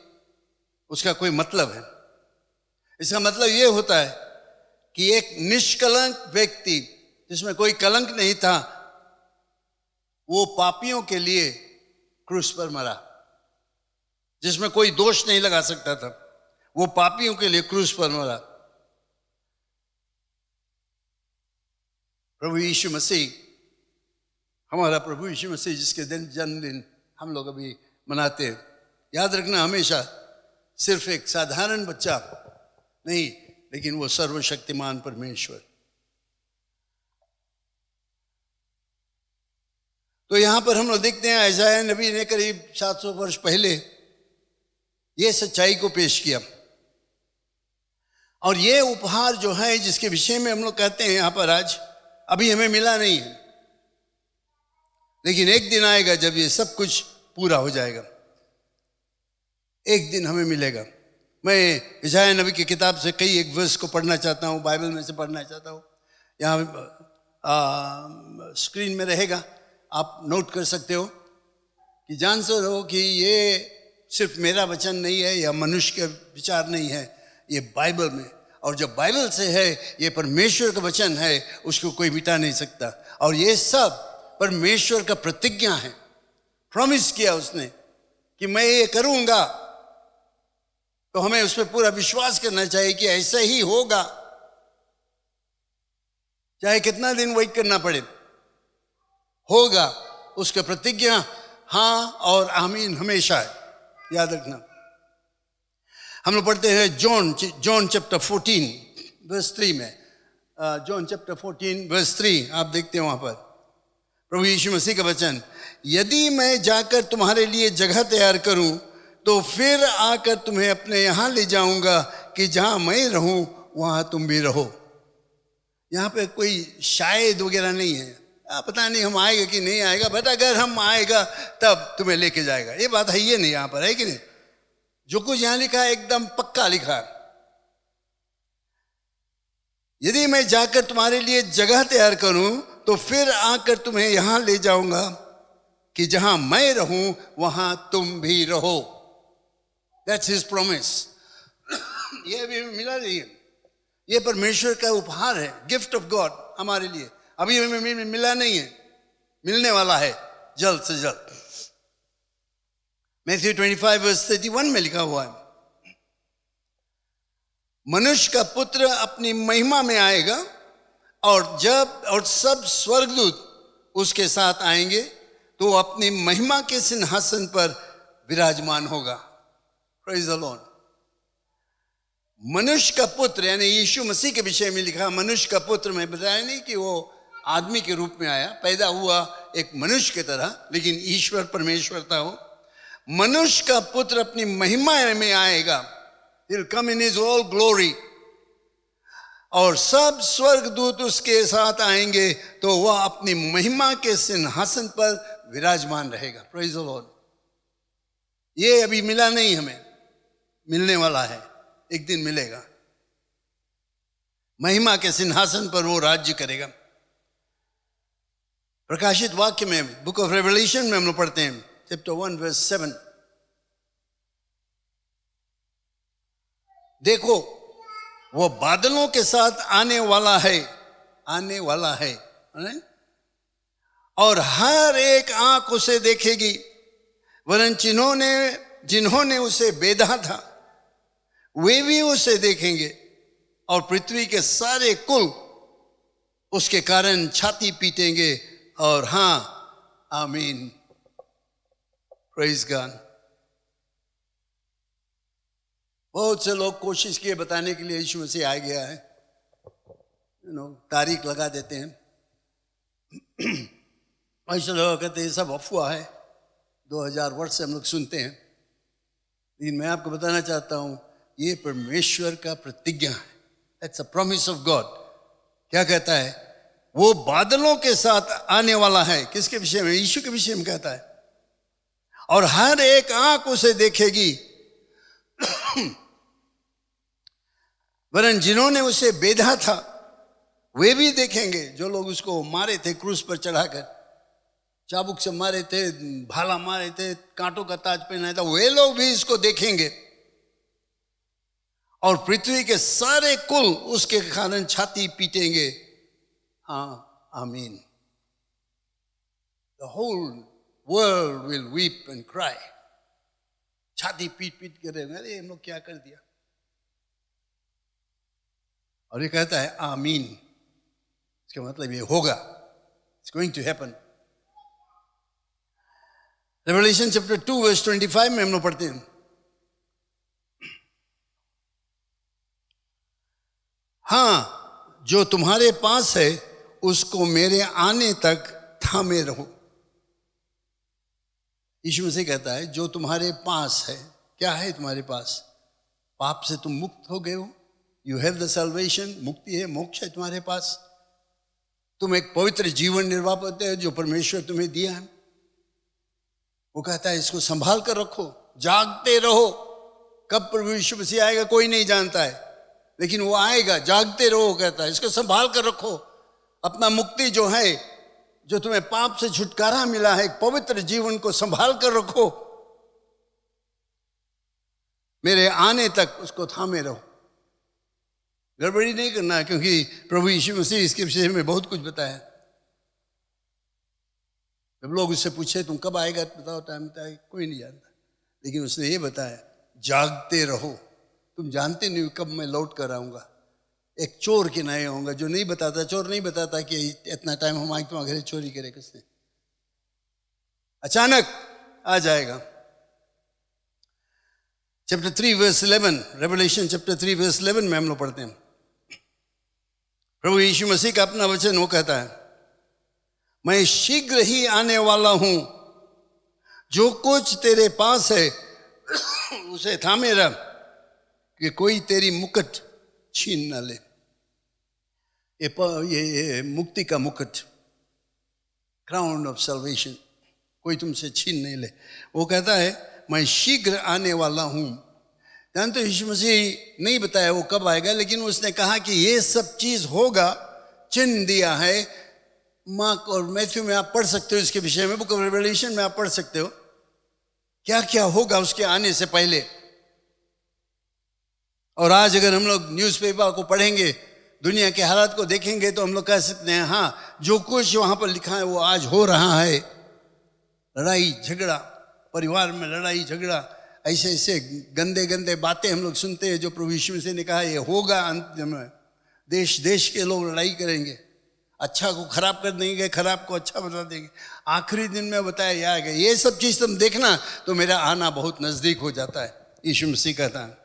उसका कोई मतलब है। इसका मतलब ये होता है कि एक निष्कलंक व्यक्ति जिसमें कोई कलंक नहीं था, वो पापियों के लिए क्रूस पर मरा। जिसमें कोई दोष नहीं लगा सकता था, वो पापियों के लिए क्रूस पर मरा। प्रभु यीशु मसीह, हमारा प्रभु यीशु मसीह, जिसके जन्मदिन हम लोग अभी मनाते हैं, याद रखना हमेशा, सिर्फ एक साधारण बच्चा नहीं, लेकिन वो सर्वशक्तिमान परमेश्वर। तो यहां पर हम लोग देखते हैं यशायाह नबी ने करीब 700 वर्ष पहले ये सच्चाई को पेश किया। और ये उपहार जो है, जिसके विषय में हम लोग कहते हैं यहां पर आज, अभी हमें मिला नहीं है, लेकिन एक दिन आएगा जब ये सब कुछ पूरा हो जाएगा। एक दिन हमें मिलेगा। मैं यशायाह नबी की किताब से कई एक वर्स को पढ़ना चाहता हूँ, बाइबल में से पढ़ना चाहता हूँ। यहाँ स्क्रीन में रहेगा, आप नोट कर सकते हो कि जान सकते हो कि ये सिर्फ मेरा वचन नहीं है या मनुष्य के विचार नहीं है, ये बाइबल में, और जब बाइबल से है, ये परमेश्वर का वचन है, उसको कोई मिटा नहीं सकता। और ये सब परमेश्वर का प्रतिज्ञा है। प्रॉमिस किया उसने कि मैं ये करूंगा, तो हमें उस पर पूरा विश्वास करना चाहिए कि ऐसा ही होगा, चाहे कितना दिन वेट करना पड़े, होगा। उसका प्रतिज्ञा हाँ और आमीन हमेशा है, याद रखना। हम लोग पढ़ते हैं जॉन चैप्टर 14 वर्स 3 में, जॉन चैप्टर 14 वर्स 3 आप देखते हैं वहां पर, प्रभु यीशु मसीह का वचन, यदि मैं जाकर तुम्हारे लिए जगह तैयार करूं तो फिर आकर तुम्हें अपने यहाँ ले जाऊंगा कि जहां मैं रहूं वहां तुम भी रहो। यहाँ पे कोई शायद वगैरह नहीं है, पता नहीं हम आएगा कि नहीं आएगा, बट अगर हम आएगा तब तुम्हें लेके जाएगा। ये बात है, ये नहीं यहाँ पर है कि नहीं? जो कुछ यहाँ लिखा है एकदम पक्का लिखा है। यदि मैं जाकर तुम्हारे लिए जगह तैयार करूं तो फिर आकर तुम्हें यहां ले जाऊंगा कि जहां मैं रहूं वहां तुम भी रहो। That's his promise. ये भी मिला नहीं है, ये परमेश्वर का उपहार है, गिफ्ट ऑफ गॉड हमारे लिए। अभी हमें मिला नहीं है, मिलने वाला है जल्द से जल्द। मैथ्यू 25:31 में लिखा हुआ है, मनुष्य का पुत्र अपनी महिमा में आएगा और सब स्वर्गदूत उसके साथ आएंगे तो वो अपनी महिमा के सिंहासन पर विराजमान होगा। Praise the Lord. मनुष्य का पुत्र यानी यीशु मसीह के विषय में लिखा, मनुष्य का पुत्र। मैं बताया नहीं कि वो आदमी के रूप में आया, पैदा हुआ एक मनुष्य की तरह, लेकिन ईश्वर परमेश्वर था वो। मनुष्य का पुत्र अपनी महिमा में आएगा, he'll come in his all glory, और सब स्वर्गदूत उसके साथ आएंगे तो वह अपनी महिमा के सिंहासन पर विराजमान रहेगा। Praise the Lord. ये अभी मिला नहीं, हमें मिलने वाला है, एक दिन मिलेगा। महिमा के सिंहासन पर वो राज्य करेगा। प्रकाशित वाक्य में, बुक ऑफ रेवलेशन में हम लोग पढ़ते हैं, चैप्टर 1:7, देखो वो बादलों के साथ आने वाला है, और हर एक आंख उसे देखेगी, वरन जिन्होंने उसे बेधा था वे भी उसे देखेंगे, और पृथ्वी के सारे कुल उसके कारण छाती पीटेंगे। और हाँ, आमीन, प्रेज़ गॉड। बहुत से लोग कोशिश किए बताने के लिए यीशु मसीह आ गया है, तारीख लगा देते हैं। ऐसे लोग कहते हैं सब अफवाह है, 2000 वर्ष से हम लोग सुनते हैं। लेकिन मैं आपको बताना चाहता हूं, ये परमेश्वर का प्रतिज्ञा है। That's a promise of God. क्या कहता है? वो बादलों के साथ आने वाला है। किसके विषय में? यीशु के विषय में कहता है। और हर एक आंख उसे देखेगी, वरन जिन्होंने उसे बेधा था वे भी देखेंगे। जो लोग उसको मारे थे, क्रूस पर चढ़ाकर चाबुक से मारे थे, भाला मारे थे, कांटों का ताज पहनाया था, वे लोग भी इसको देखेंगे। और पृथ्वी के सारे कुल उसके कारण छाती पीटेंगे। हाँ, आमीन। The whole world will weep and cry. छाती पीट पीट कर रहे, अरे हम लोग क्या कर दिया। और ये कहता है आमीन, इसका मतलब ये होगा, it's going to happen. Revelation chapter 2:25 में हम लोग पढ़ते हैं, हाँ, जो तुम्हारे पास है उसको मेरे आने तक थामे रहो। यीशु मसीह कहता है जो तुम्हारे पास है। क्या है तुम्हारे पास? पाप से तुम मुक्त हो गए हो, यू हैव द सल्वेशन, मुक्ति है, मोक्ष है तुम्हारे पास। तुम एक पवित्र जीवन निर्वाह करते हो जो परमेश्वर तुम्हें दिया है। वो कहता है इसको संभाल कर रखो, जागते रहो। कब प्रभु यीशु मसीह आएगा कोई नहीं जानता है, लेकिन वो आएगा, जागते रहो कहता है। इसको संभाल कर रखो। अपना मुक्ति जो है, जो तुम्हें पाप से छुटकारा मिला है, एक पवित्र जीवन को संभाल कर रखो, मेरे आने तक उसको थामे रहो। गड़बड़ी नहीं करना है, क्योंकि प्रभु यीशु मसीह इसके विषय में बहुत कुछ बताया। जब लोग उससे पूछे तुम कब आएगा, बताओ टाइम, बताए कोई नहीं जानता, लेकिन उसने ये बताया जागते रहो। तुम जानते नहीं कब मैं लौट कर आऊंगा। एक चोर के नए होगा जो नहीं बताता, चोर नहीं बताता कि इतना टाइम हम आए तुम्हारे घर चोरी करे, किसने, अचानक आ जाएगा। चैप्टर 3:11, रेवलेशन चैप्टर 3:11 में हम लोग पढ़ते हैं, प्रभु यीशु मसीह का अपना वचन वो कहता है, मैं शीघ्र ही आने वाला हूं, जो कुछ तेरे पास है उसे थामे रख कि कोई तेरी मुकुट छीन न ले। ये मुक्ति का मुकुट, क्राउन ऑफ सल्वेशन, कोई तुमसे छीन नहीं ले। वो कहता है मैं शीघ्र आने वाला हूं। जानते हो यीशु मसीह नहीं बताया वो कब आएगा, लेकिन उसने कहा कि ये सब चीज होगा, चिन्ह दिया है। मार्क और मैथ्यू में आप पढ़ सकते हो इसके विषय में, बुक ऑफ रेवलेशन में आप पढ़ सकते हो क्या क्या होगा उसके आने से पहले। और आज अगर हम लोग न्यूज़पेपर को पढ़ेंगे, दुनिया के हालात को देखेंगे, तो हम लोग कह सकते हैं हाँ, जो कुछ वहां पर लिखा है वो आज हो रहा है। लड़ाई झगड़ा, परिवार में लड़ाई झगड़ा, ऐसे ऐसे गंदे गंदे बातें हम लोग सुनते हैं जो प्रभु यीशु मसीह ने कहा ये होगा अंत में। देश देश के लोग लड़ाई करेंगे, अच्छा को खराब कर देंगे, खराब को अच्छा बना देंगे। आखिरी दिन में बताया गया ये सब चीज तुम देखना तो मेरा आना बहुत नजदीक हो जाता है, यीशु मसीह कहता है।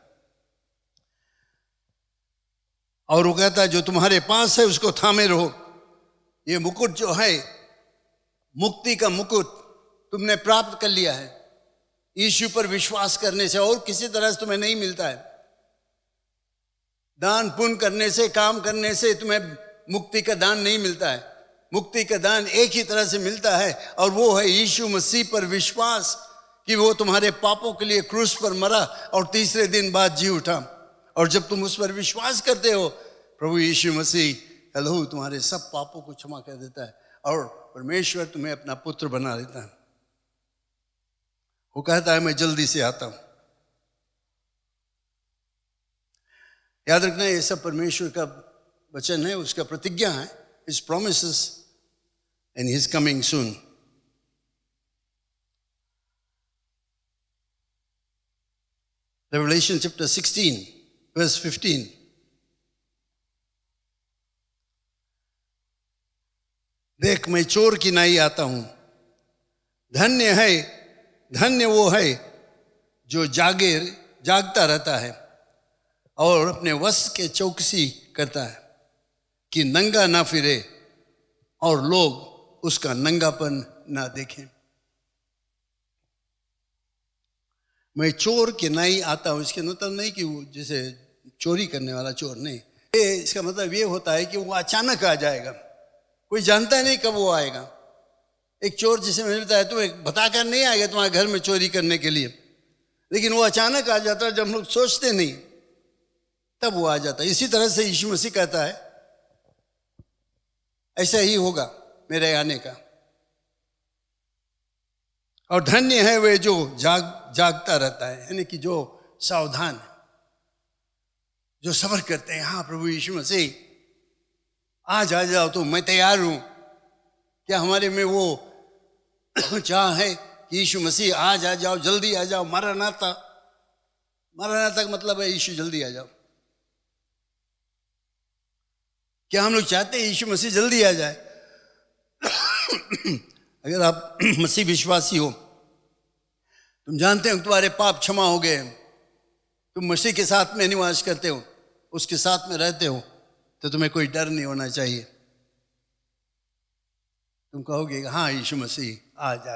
और वो कहता है जो तुम्हारे पास है उसको थामे रहो। ये मुकुट जो है, मुक्ति का मुकुट तुमने प्राप्त कर लिया है यीशु पर विश्वास करने से, और किसी तरह से तुम्हें नहीं मिलता है। दान पुण्य करने से, काम करने से तुम्हें मुक्ति का दान नहीं मिलता है। मुक्ति का दान एक ही तरह से मिलता है, और वो है यीशु मसीह पर विश्वास कि वो तुम्हारे पापों के लिए क्रूस पर मरा और तीसरे दिन बाद जी उठा। और जब तुम उस पर विश्वास करते हो, प्रभु यीशु मसीह कलहू तुम्हारे सब पापों को क्षमा कर देता है और परमेश्वर तुम्हें अपना पुत्र बना देता है। वो कहता है मैं जल्दी से आता हूं। याद रखना ये सब परमेश्वर का वचन है, उसका प्रतिज्ञा है, His promises and His coming soon। Revelation chapter 16 verse 15। देख मैं चोर की नाई आता हूं, धन्य वो है जो जागता रहता है और अपने वश के चौकसी करता है कि नंगा ना फिरे और लोग उसका नंगापन ना देखें। मैं चोर की नाई आता हूं, इसके मतलब नहीं कि वो जैसे चोरी करने वाला चोर नहीं, इसका मतलब ये होता है कि वो अचानक आ जाएगा, कोई जानता नहीं कब वो आएगा। एक चोर जिसे मैंने बताया तुम्हें बताकर नहीं आएगा तुम्हारे घर में चोरी करने के लिए, लेकिन वो अचानक आ जाता है, जब हम लोग सोचते नहीं तब वो आ जाता है। इसी तरह से यीशु मसीह कहता है ऐसा ही होगा मेरे आने का। और धन्य है वे जो जागता रहता है, यानी कि जो सावधान है, जो सब्र करते हैं। हाँ प्रभु यीशु मसीह आज आ जाओ तो मैं तैयार हूं। क्या हमारे में वो चाह है कि यीशु मसीह आज आ जाओ, जल्दी आ जाओ, मारानाथा का मतलब है यीशु जल्दी आ जाओ। क्या हम लोग चाहते हैं यीशु मसीह जल्दी आ जाए? अगर आप मसीह विश्वासी हो, तुम जानते हो तुम्हारे पाप क्षमा हो गए, तुम मसीह के साथ में निवास करते हो, उसके साथ में रहते हो, तो तुम्हें कोई डर नहीं होना चाहिए। तुम कहोगे हाँ यीशु मसीह आज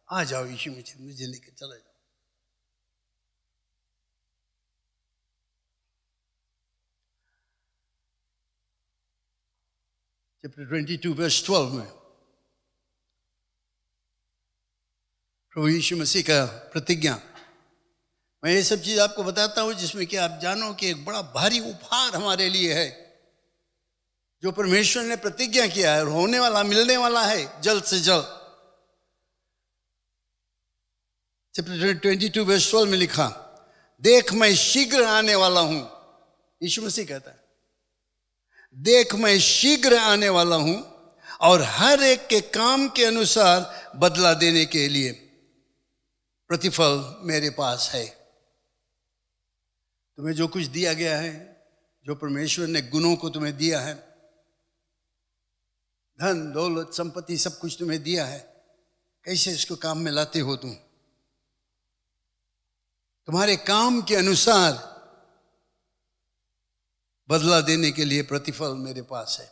आ जाओ यीशु मसीह मुझे लेकर चले जाओ। चैप्टर 22 वर्स 12 में प्रभु यीशु मसीह का प्रतिज्ञा। मैं ये सब चीज आपको बताता हूं जिसमें कि आप जानो कि एक बड़ा भारी उपहार हमारे लिए है जो परमेश्वर ने प्रतिज्ञा किया है और होने वाला, मिलने वाला है जल्द से जल्द। चैप्टर 22 वर्स 12 में लिखा, देख मैं शीघ्र आने वाला हूं। यीशु मसीह कहता है देख मैं शीघ्र आने वाला हूं और हर एक के काम के अनुसार बदला देने के लिए प्रतिफल मेरे पास है। तुम्हें जो कुछ दिया गया है, जो परमेश्वर ने गुणों को तुम्हें दिया है, धन दौलत संपत्ति सब कुछ तुम्हें दिया है, कैसे इसको काम में लाते हो तुम? तुम्हारे काम के अनुसार बदला देने के लिए प्रतिफल मेरे पास है।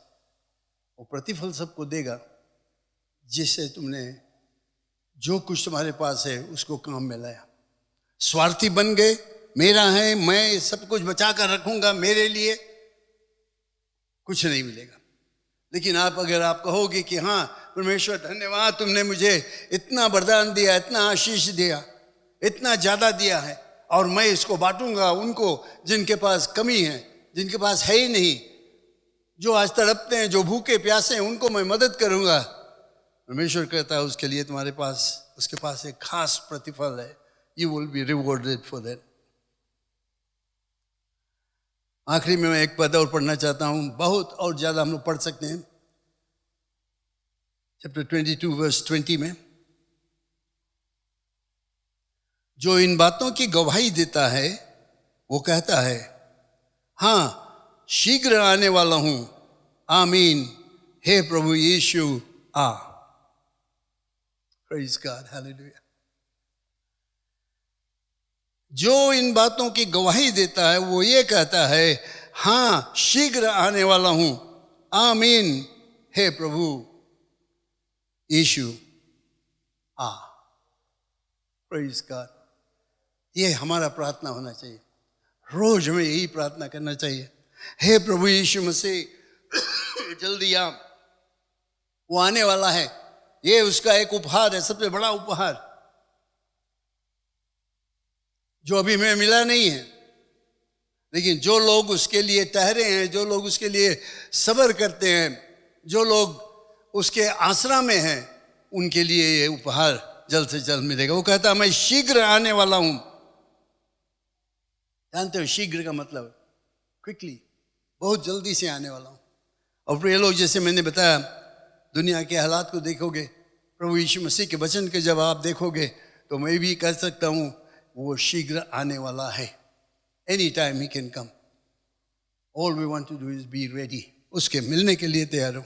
वो प्रतिफल सबको देगा जिससे तुमने जो कुछ तुम्हारे पास है उसको काम में लाया। स्वार्थी बन गए, मेरा है, मैं सब कुछ बचा कर रखूंगा, मेरे लिए कुछ नहीं मिलेगा। लेकिन अगर आप कहोगे कि हाँ परमेश्वर धन्यवाद, तुमने मुझे इतना वरदान दिया, इतना आशीष दिया, इतना ज़्यादा दिया है, और मैं इसको बांटूंगा उनको जिनके पास कमी है, जिनके पास है ही नहीं, जो आज तड़पते हैं, जो भूखे प्यासे हैं, उनको मैं मदद करूंगा। परमेश्वर कहता है उसके लिए तुम्हारे पास, उसके पास एक खास प्रतिफल है। You will be rewarded for that. आखिरी में मैं एक पद और पढ़ना चाहता हूं, बहुत और ज्यादा हम लोग पढ़ सकते हैं। चैप्टर 22 वर्स 20 में, जो इन बातों की गवाही देता है वो कहता है, हाँ शीघ्र आने वाला हूं, आमीन, हे प्रभु यीशु आ। Praise God, hallelujah. जो इन बातों की गवाही देता है वो ये कहता है, हाँ शीघ्र आने वाला हूं, आमीन, हे प्रभु यीशु आ। Praise God. ये हमारा प्रार्थना होना चाहिए, रोज हमें यही प्रार्थना करना चाहिए, हे प्रभु यीशु मसीह जल्दी आ। वो आने वाला है, ये उसका एक उपहार है, सबसे बड़ा उपहार जो अभी हमें मिला नहीं है। लेकिन जो लोग उसके लिए ठहरे हैं, जो लोग उसके लिए सब्र करते हैं, जो लोग उसके आसरा में हैं, उनके लिए ये उपहार जल्द से जल्द मिलेगा। वो कहता है मैं शीघ्र आने वाला हूं। जानते हो शीघ्र का मतलब क्विकली, बहुत जल्दी से आने वाला हूं। और प्रिय लोग, जैसे मैंने बताया, दुनिया के हालात को देखोगे, प्रभु यीशु मसीह के वचन के जब आप देखोगे, तो मैं भी कह सकता हूं वो शीघ्र आने वाला है। Any time he can come. All we want to do is be ready, उसके मिलने के लिए तैयार हो।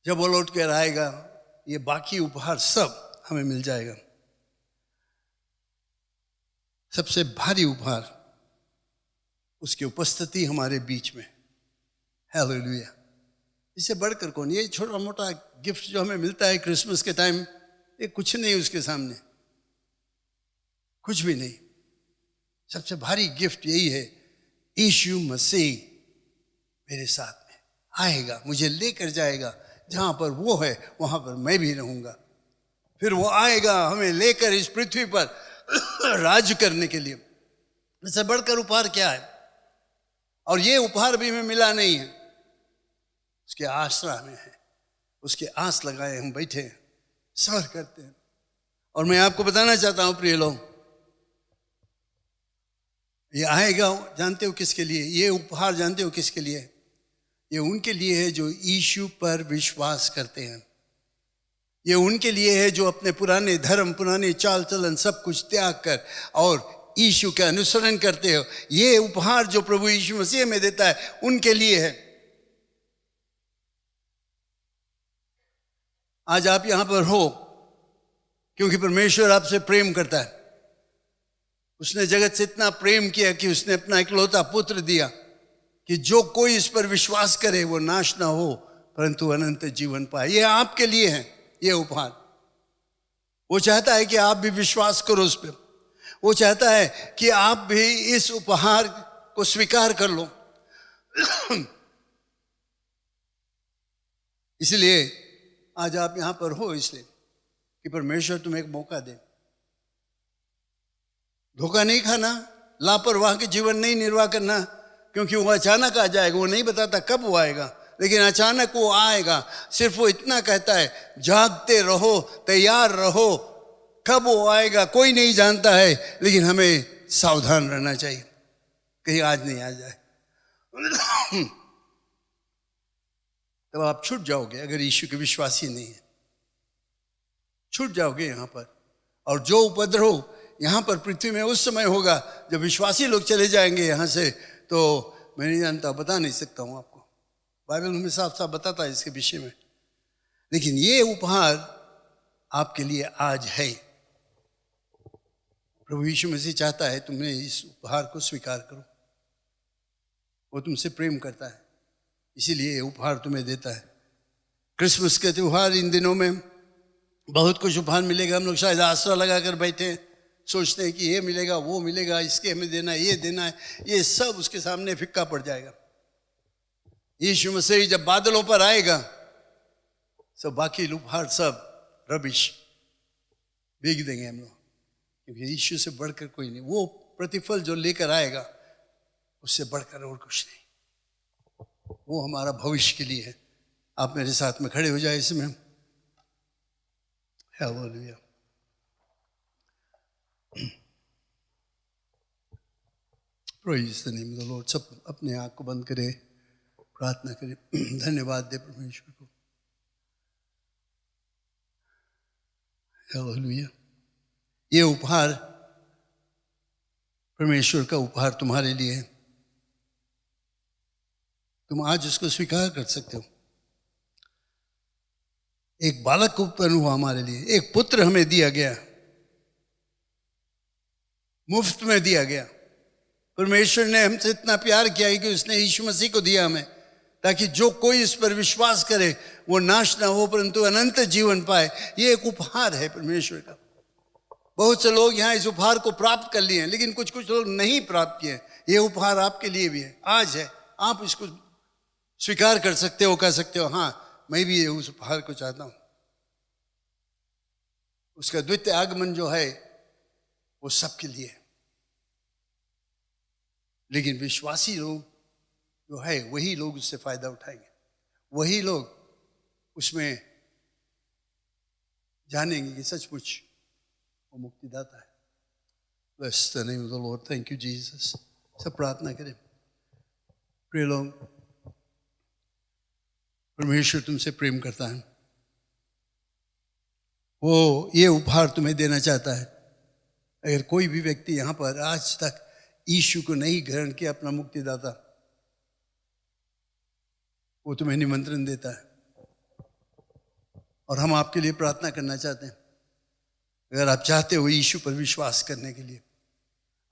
जब वो लौट कर आएगा, ये बाकी उपहार सब हमें मिल जाएगा। सबसे भारी उपहार उसकी उपस्थिति हमारे बीच में। हालेलुया। इससे बढ़कर कौन? ये छोटा मोटा गिफ्ट जो हमें मिलता है क्रिसमस के टाइम, ये कुछ नहीं उसके सामने, कुछ भी नहीं। सबसे भारी गिफ्ट यही है, यीशु मसीह मेरे साथ में आएगा, मुझे लेकर जाएगा, जहां पर वो है वहां पर मैं भी रहूंगा। फिर वो आएगा हमें लेकर इस पृथ्वी पर राज करने के लिए। इससे बढ़कर उपहार क्या है? और ये उपहार भी हमें मिला नहीं है, उसके आसरा में है, उसके आस लगाए हम बैठे हैं, सब्र करते हैं। और मैं आपको बताना चाहता हूं प्रिय लोग, ये आएगा, जानते हो किसके लिए? ये उपहार जानते हो किसके लिए? ये उनके लिए है जो यीशु पर विश्वास करते हैं। ये उनके लिए है जो अपने पुराने धर्म, पुराने चाल चलन सब कुछ त्याग कर और यीशु का अनुसरण करते हो। ये उपहार जो प्रभु यीशु मसीह में देता है, उनके लिए है। आज आप यहां पर हो क्योंकि परमेश्वर आपसे प्रेम करता है। उसने जगत से इतना प्रेम किया कि उसने अपना इकलौता पुत्र दिया कि जो कोई इस पर विश्वास करे वो नाश ना हो परंतु अनंत जीवन पाए। ये आपके लिए है ये उपहार। वो चाहता है कि आप भी विश्वास करो उस पर। वो चाहता है कि आप भी इस उपहार को स्वीकार कर लो। इसलिए आज आप यहां पर हो इसलिए कि परमेश्वर तुम्हें एक मौका दे। धोखा नहीं खाना, लापरवाह के जीवन नहीं निर्वाह करना, क्योंकि वो अचानक आ जाएगा। वो नहीं बताता कब वो आएगा, लेकिन अचानक वो आएगा। सिर्फ वो इतना कहता है, जागते रहो, तैयार रहो। कब वो आएगा कोई नहीं जानता है, लेकिन हमें सावधान रहना चाहिए कहीं आज नहीं आ जाए। तब आप छूट जाओगे अगर यीशु के विश्वासी नहीं है, छूट जाओगे यहां पर। और जो उपद्रव यहां पर पृथ्वी में उस समय होगा जब विश्वासी लोग चले जाएंगे यहां से, तो मैं नहीं जानता, बता नहीं सकता हूं आपको। बाइबल हमें साफ साफ बताता है इसके विषय में। लेकिन ये उपहार आपके लिए आज है। प्रभु यीशु मसीह चाहता है तुम्हें इस उपहार को स्वीकार करो। वो तुमसे प्रेम करता है, इसीलिए ये उपहार तुम्हें देता है। क्रिसमस के त्यौहार इन दिनों में बहुत कुछ उपहार मिलेगा। हम लोग शायद आसरा लगा कर बैठे हैं, सोचते हैं कि ये मिलेगा, वो मिलेगा, इसके हमें देना है, ये देना है। ये सब उसके सामने फिक्का पड़ जाएगा। यीशु मसीह जब बादलों पर आएगा, सब बाकी उपहार सब रबिश भीग देंगे हम लोग, क्योंकि यीशु से बढ़कर कोई नहीं। वो प्रतिफल जो लेकर आएगा उससे बढ़कर और कुछ नहीं। वो हमारा भविष्य के लिए है। आप मेरे साथ में खड़े हो जाए इसमें। Hallelujah. Praise the name of the Lord. सब अपने आँख को बंद करें, प्रार्थना करें, धन्यवाद दे परमेश्वर को। हालेलुया। ये उपहार परमेश्वर का उपहार तुम्हारे लिए है। तुम आज उसको स्वीकार कर सकते हो। एक बालक को उत्पन्न हुआ हमारे लिए, एक पुत्र हमें दिया गया, मुफ्त में दिया गया। परमेश्वर ने हमसे इतना प्यार किया है कि उसने यीशु मसीह को दिया हमें, ताकि जो कोई इस पर विश्वास करे वो नाश ना हो परंतु अनंत जीवन पाए। ये एक उपहार है परमेश्वर का। बहुत से लोग यहाँ इस उपहार को प्राप्त कर लिए हैं, लेकिन कुछ कुछ लोग नहीं प्राप्त किए। ये उपहार आपके लिए भी है, आज है। आप इसको स्वीकार कर सकते हो, कह सकते हो हाँ मैं भी उस उपहार को चाहता हूँ। उसका द्वितीय आगमन जो है वो सबके लिए है, लेकिन विश्वासी लोग जो है वही लोग उससे फायदा उठाएंगे, वही लोग उसमें जानेंगे कि सचमुच वो मुक्तिदाता है। Bless the name of the Lord. Thank you Jesus. सब प्रार्थना करें। प्रिय लोग, परमेश्वर तुमसे प्रेम करता है। वो ये उपहार तुम्हें देना चाहता है। अगर कोई भी व्यक्ति यहाँ पर आज तक यीशु को नहीं ग्रहण किया अपना मुक्तिदाता, वो तुम्हें निमंत्रण देता है और हम आपके लिए प्रार्थना करना चाहते हैं। अगर आप चाहते हो यीशु पर विश्वास करने के लिए,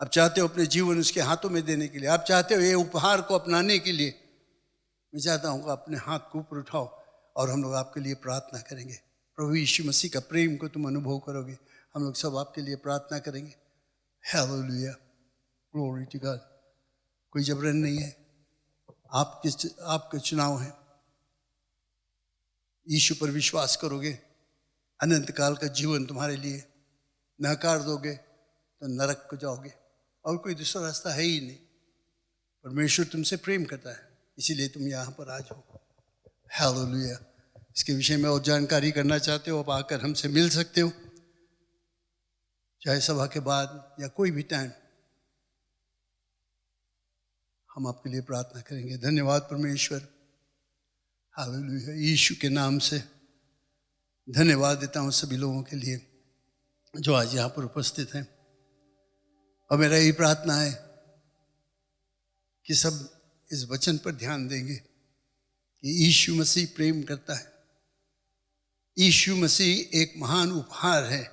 आप चाहते हो अपने जीवन उसके हाथों में देने के लिए, आप चाहते हो ये उपहार को अपनाने के लिए, मैं चाहता हूँ कि अपने हाथ को ऊपर उठाओ और हम लोग आपके लिए प्रार्थना करेंगे। प्रभु यीशु मसीह का प्रेम को तुम अनुभव करोगे। हम लोग सब आपके लिए प्रार्थना करेंगे। Hallelujah, glory to God. कोई जबरन नहीं है, आपके चुनाव है। यीशु पर विश्वास करोगे, अनंत काल का जीवन तुम्हारे लिए। नकार दोगे तो नरक को जाओगे, और कोई दूसरा रास्ता है ही नहीं। परमेश्वर तुमसे प्रेम करता है, इसीलिए तुम यहाँ पर आज हो। हालेलुया। इसके विषय में और जानकारी करना चाहते हो, आप आकर हमसे मिल सकते हो, चाहे सभा के बाद या कोई भी टाइम। हम आपके लिए प्रार्थना करेंगे। धन्यवाद परमेश्वर। हालेलुया। यीशु के नाम से धन्यवाद देता हूँ सभी लोगों के लिए जो आज यहाँ पर उपस्थित हैं। और मेरा यही प्रार्थना है कि सब इस वचन पर ध्यान देंगे कि यीशु मसीह प्रेम करता है। यीशु मसीह एक महान उपहार है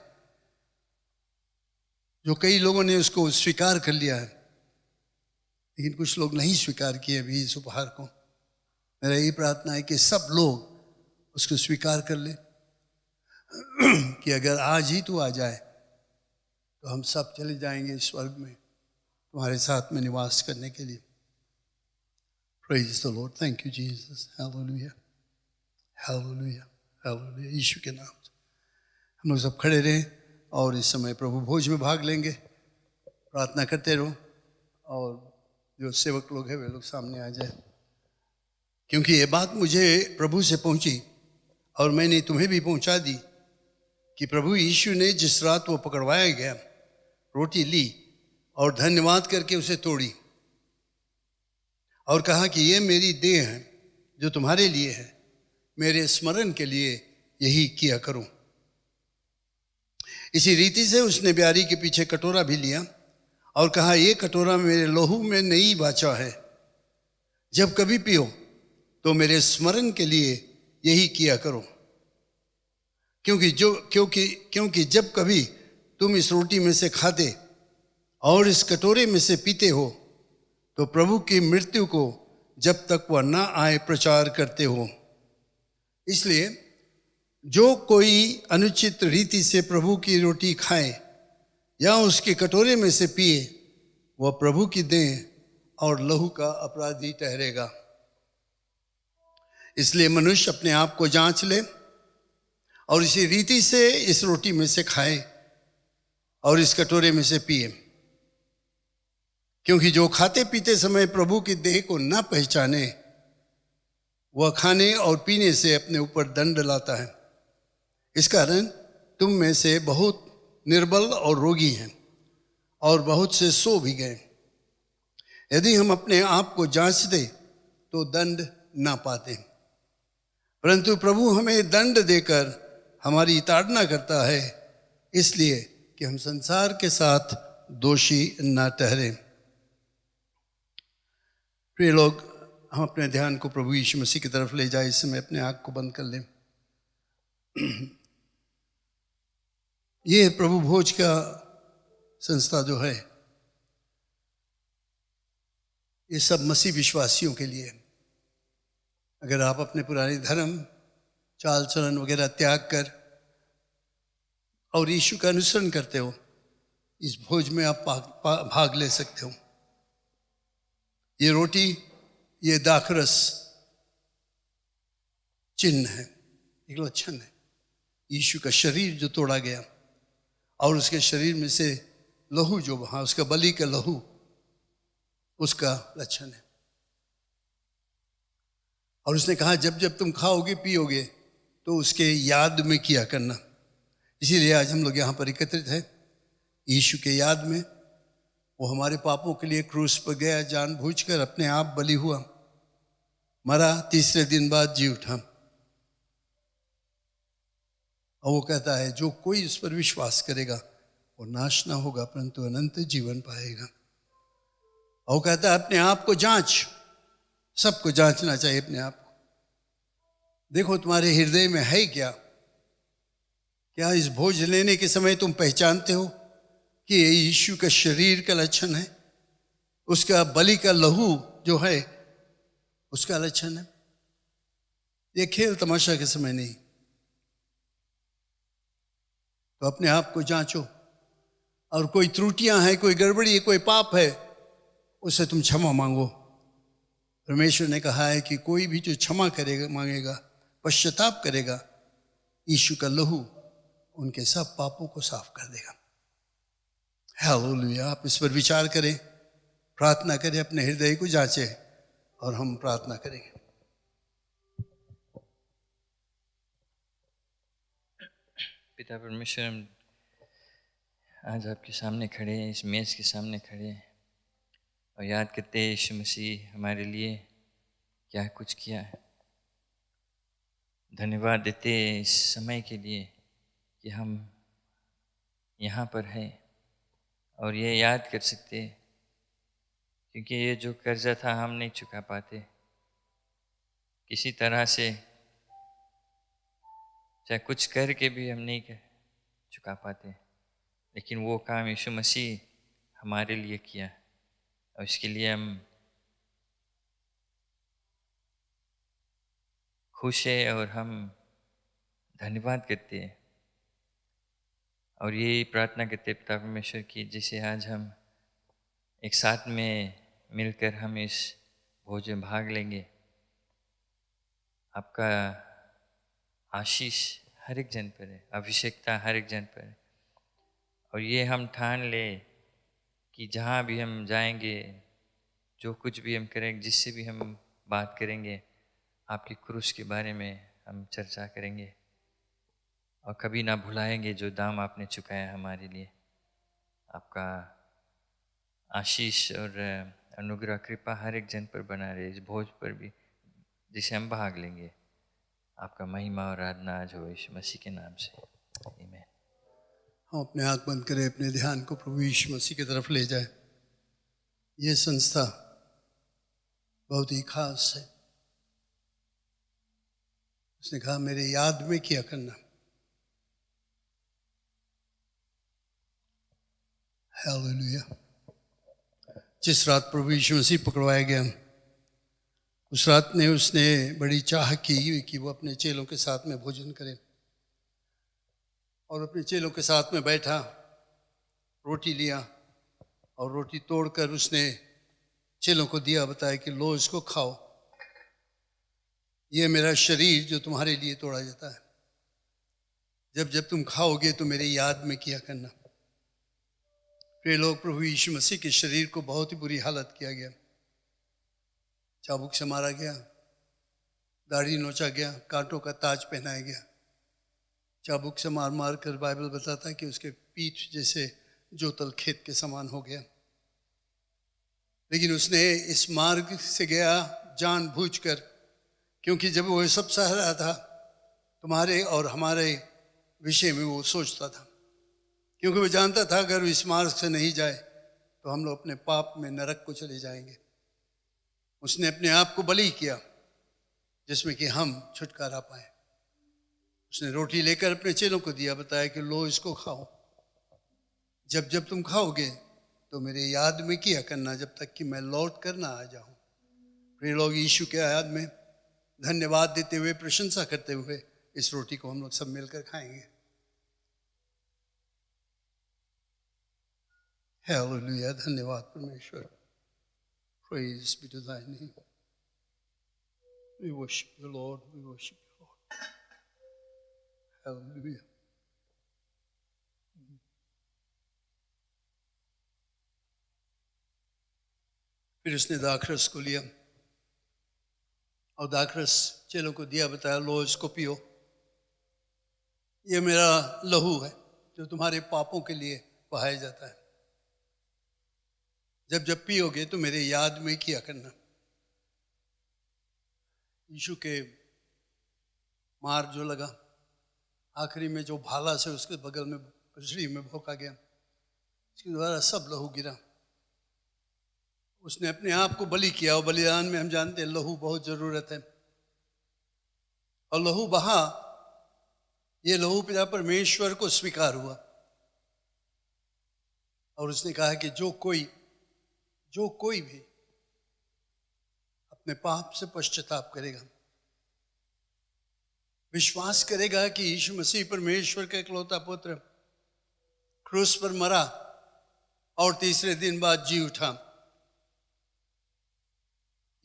जो कई लोगों ने उसको स्वीकार कर लिया है, लेकिन कुछ लोग नहीं स्वीकार किए अभी इस उपहार को। मेरा यही प्रार्थना है कि सब लोग उसको स्वीकार कर ले कि अगर आज ही तू आ जाए तो हम सब चले जाएंगे स्वर्ग में तुम्हारे साथ में निवास करने के लिए। Praise the Lord. Thank you Jesus. Hallelujah. Hallelujah. Hallelujah. यीशु के नाम से हम लोग सब खड़े रहें और इस समय प्रभु भोज में भाग लेंगे। प्रार्थना करते रहो और जो सेवक लोग हैं वे लोग सामने आ जाए, क्योंकि ये बात मुझे प्रभु से पहुंची और मैंने तुम्हें भी पहुंचा दी कि प्रभु यीशु ने जिस रात वो पकड़वाया गया, रोटी ली और धन्यवाद करके उसे तोड़ी और कहा कि ये मेरी देह है जो तुम्हारे लिए है, मेरे स्मरण के लिए यही किया करो। इसी रीति से उसने ब्यारी के पीछे कटोरा भी लिया और कहा, ये कटोरा मेरे लहू में नई वाचा है, जब कभी पियो तो मेरे स्मरण के लिए यही किया करो। क्योंकि जब कभी तुम इस रोटी में से खाते और इस कटोरे में से पीते हो तो प्रभु की मृत्यु को जब तक वह ना आए प्रचार करते हो। इसलिए जो कोई अनुचित रीति से प्रभु की रोटी खाए या उसके कटोरे में से पिए, वह प्रभु की देह और लहू का अपराधी ठहरेगा। इसलिए मनुष्य अपने आप को जांच ले और इसी रीति से इस रोटी में से खाए और इस कटोरे में से पिए, क्योंकि जो खाते पीते समय प्रभु की देह को न पहचाने, वह खाने और पीने से अपने ऊपर दंड लाता है। इस कारण तुम में से बहुत निर्बल और रोगी हैं और बहुत से सो भी गए। यदि हम अपने आप को जांचते तो दंड ना पाते, परंतु प्रभु हमें दंड देकर हमारी ताड़ना करता है, इसलिए कि हम संसार के साथ दोषी ना ठहरे। प्रिय लोग, हम अपने ध्यान को प्रभु यीशु मसीह की तरफ ले जाए। इस समय अपने आँख को बंद कर लें। ये प्रभु भोज का संस्था जो है, ये सब मसीह विश्वासियों के लिए। अगर आप अपने पुराने धर्म, चाल चलन वगैरह त्याग कर और यीशु का अनुसरण करते हो, इस भोज में आप भाग ले सकते हो। ये रोटी, ये दाखरस चिन्ह है, एक लक्षण है यीशु का शरीर जो तोड़ा गया और उसके शरीर में से लहू जो बहा, उसका बलि का लहू, उसका लक्षण है। और उसने कहा जब जब तुम खाओगे पियोगे तो उसके याद में किया करना। इसीलिए आज हम लोग यहाँ पर एकत्रित हैं, यीशु के याद में। वो हमारे पापों के लिए क्रूस पर गया, जानबूझकर अपने आप बलि हुआ, मरा, तीसरे दिन बाद जी उठा। और वो कहता है जो कोई उस पर विश्वास करेगा वो नाश ना होगा परंतु अनंत जीवन पाएगा। और वो कहता है अपने आप को जांच, सबको जांचना चाहिए अपने आप को। देखो तुम्हारे हृदय में है क्या? क्या इस भोज लेने के समय तुम पहचानते हो कि ये यीशु का शरीर का लक्षण है, उसका बलि का लहू जो है उसका लक्षण है? ये खेल तमाशा के समय नहीं। तो अपने आप को जांचो, और कोई त्रुटियां हैं, कोई गड़बड़ी है, कोई पाप है, उससे तुम क्षमा मांगो। परमेश्वर ने कहा है कि कोई भी जो क्षमा करेगा, मांगेगा, पश्चाताप करेगा, यीशु का लहू उनके सब पापों को साफ कर देगा। हालेलुया। आप इस पर विचार करें, प्रार्थना करें, अपने हृदय को जांचें और हम प्रार्थना करेंगे। पिता परमेश्वर, हम आज आपके सामने खड़े हैं, इस मेज़ के सामने खड़े हैं और याद करते हैं यीशु मसीह हमारे लिए क्या कुछ किया है। धन्यवाद देते हैं इस समय के लिए कि हम यहाँ पर हैं और ये याद कर सकते हैं, क्योंकि ये जो कर्जा था हम नहीं चुका पाते किसी तरह से, चाहे कुछ करके भी हम नहीं चुका पाते, लेकिन वो काम यीशु मसीह हमारे लिए किया और इसके लिए हम खुश हैं और हम धन्यवाद करते हैं। और ये प्रार्थना करते पिता परमेश्वर की जिसे आज हम एक साथ में मिलकर हम इस भोज में भाग लेंगे, आपका आशीष हर एक जन पर है, अभिषेकता हर एक जन पर है। और ये हम ठान ले कि जहाँ भी हम जाएंगे, जो कुछ भी हम करेंगे, जिससे भी हम बात करेंगे, आपकी क्रूस के बारे में हम चर्चा करेंगे और कभी ना भुलाएंगे जो दाम आपने चुकाया हमारे लिए। आपका आशीष और अनुग्रह कृपा हर एक जन पर बना रहे, इस भोज पर भी जिसे हम भाग लेंगे। आपका महिमा और आराधना आज हो यीशु मसीह के नाम से, आमीन। हम अपने आँख बंद करें, अपने ध्यान को प्रभु यीशु मसीह की तरफ ले जाए। ये संस्था बहुत ही खास है। उसने कहा मेरे याद में किया करना। हालेलुया। जिस रात प्रभु यीशु मसीह पकड़वाया गया, उस रात ने उसने बड़ी चाह की कि वो अपने चेलों के साथ में भोजन करे, और अपने चेलों के साथ में बैठा, रोटी लिया और रोटी तोड़कर उसने चेलों को दिया, बताया कि लो इसको खाओ, ये मेरा शरीर जो तुम्हारे लिए तोड़ा जाता है, जब जब तुम खाओगे तो मेरे याद में किया करना। प्रिय लोग, प्रभु यीशु मसीह के शरीर को बहुत ही बुरी हालत किया गया, चाबुक से मारा गया, दाढ़ी नोचा गया, कांटों का ताज पहनाया गया, चाबुक से मार मार कर बाइबल बताता है कि उसके पीठ जैसे जोतल खेत के समान हो गया। लेकिन उसने इस मार्ग से गया जानबूझकर, क्योंकि जब वो सब सह रहा था तुम्हारे और हमारे विषय में वो सोचता था, क्योंकि वो जानता था अगर वो इस मार्ग से नहीं जाए तो हम लोग अपने पाप में नरक को चले जाएंगे। उसने अपने आप को बलि किया जिसमें कि हम छुटकारा पाए। उसने रोटी लेकर अपने चेलों को दिया, बताया कि लो इसको खाओ, जब जब तुम खाओगे तो मेरे याद में किया करना, जब तक कि मैं लौट कर ना आ जाऊं। प्रिय लोग, यीशु के याद में धन्यवाद देते हुए, प्रशंसा करते हुए इस रोटी को हम लोग सब मिलकर खाएंगे। हालेलुया, धन्यवाद परमेश्वर। Praise be to thy name. We worship you, Lord. We worship you, Lord. Hallelujah. फिर उसने दाखरस को लिया और दाखरस चेलों को दिया, बताया लो इसको पियो, ये मेरा लहू है जो तुम्हारे पापों के लिए बहाया जाता है, जब जब पियोगे तो मेरे याद में किया करना। यीशु के मार जो लगा, आखिरी में जो भाला से उसके बगल में पसड़ी में भोंका गया, इसके द्वारा सब लहू गिरा। उसने अपने आप को बलि किया, और बलिदान में हम जानते हैं लहू बहुत जरूरत है, और लहू बहा, ये लहू पिता परमेश्वर को स्वीकार हुआ। और उसने कहा कि जो कोई भी अपने पाप से पश्चाताप करेगा, विश्वास करेगा कि यीशु मसीह परमेश्वर का इकलौता पुत्र क्रूस पर मरा और तीसरे दिन बाद जी उठा,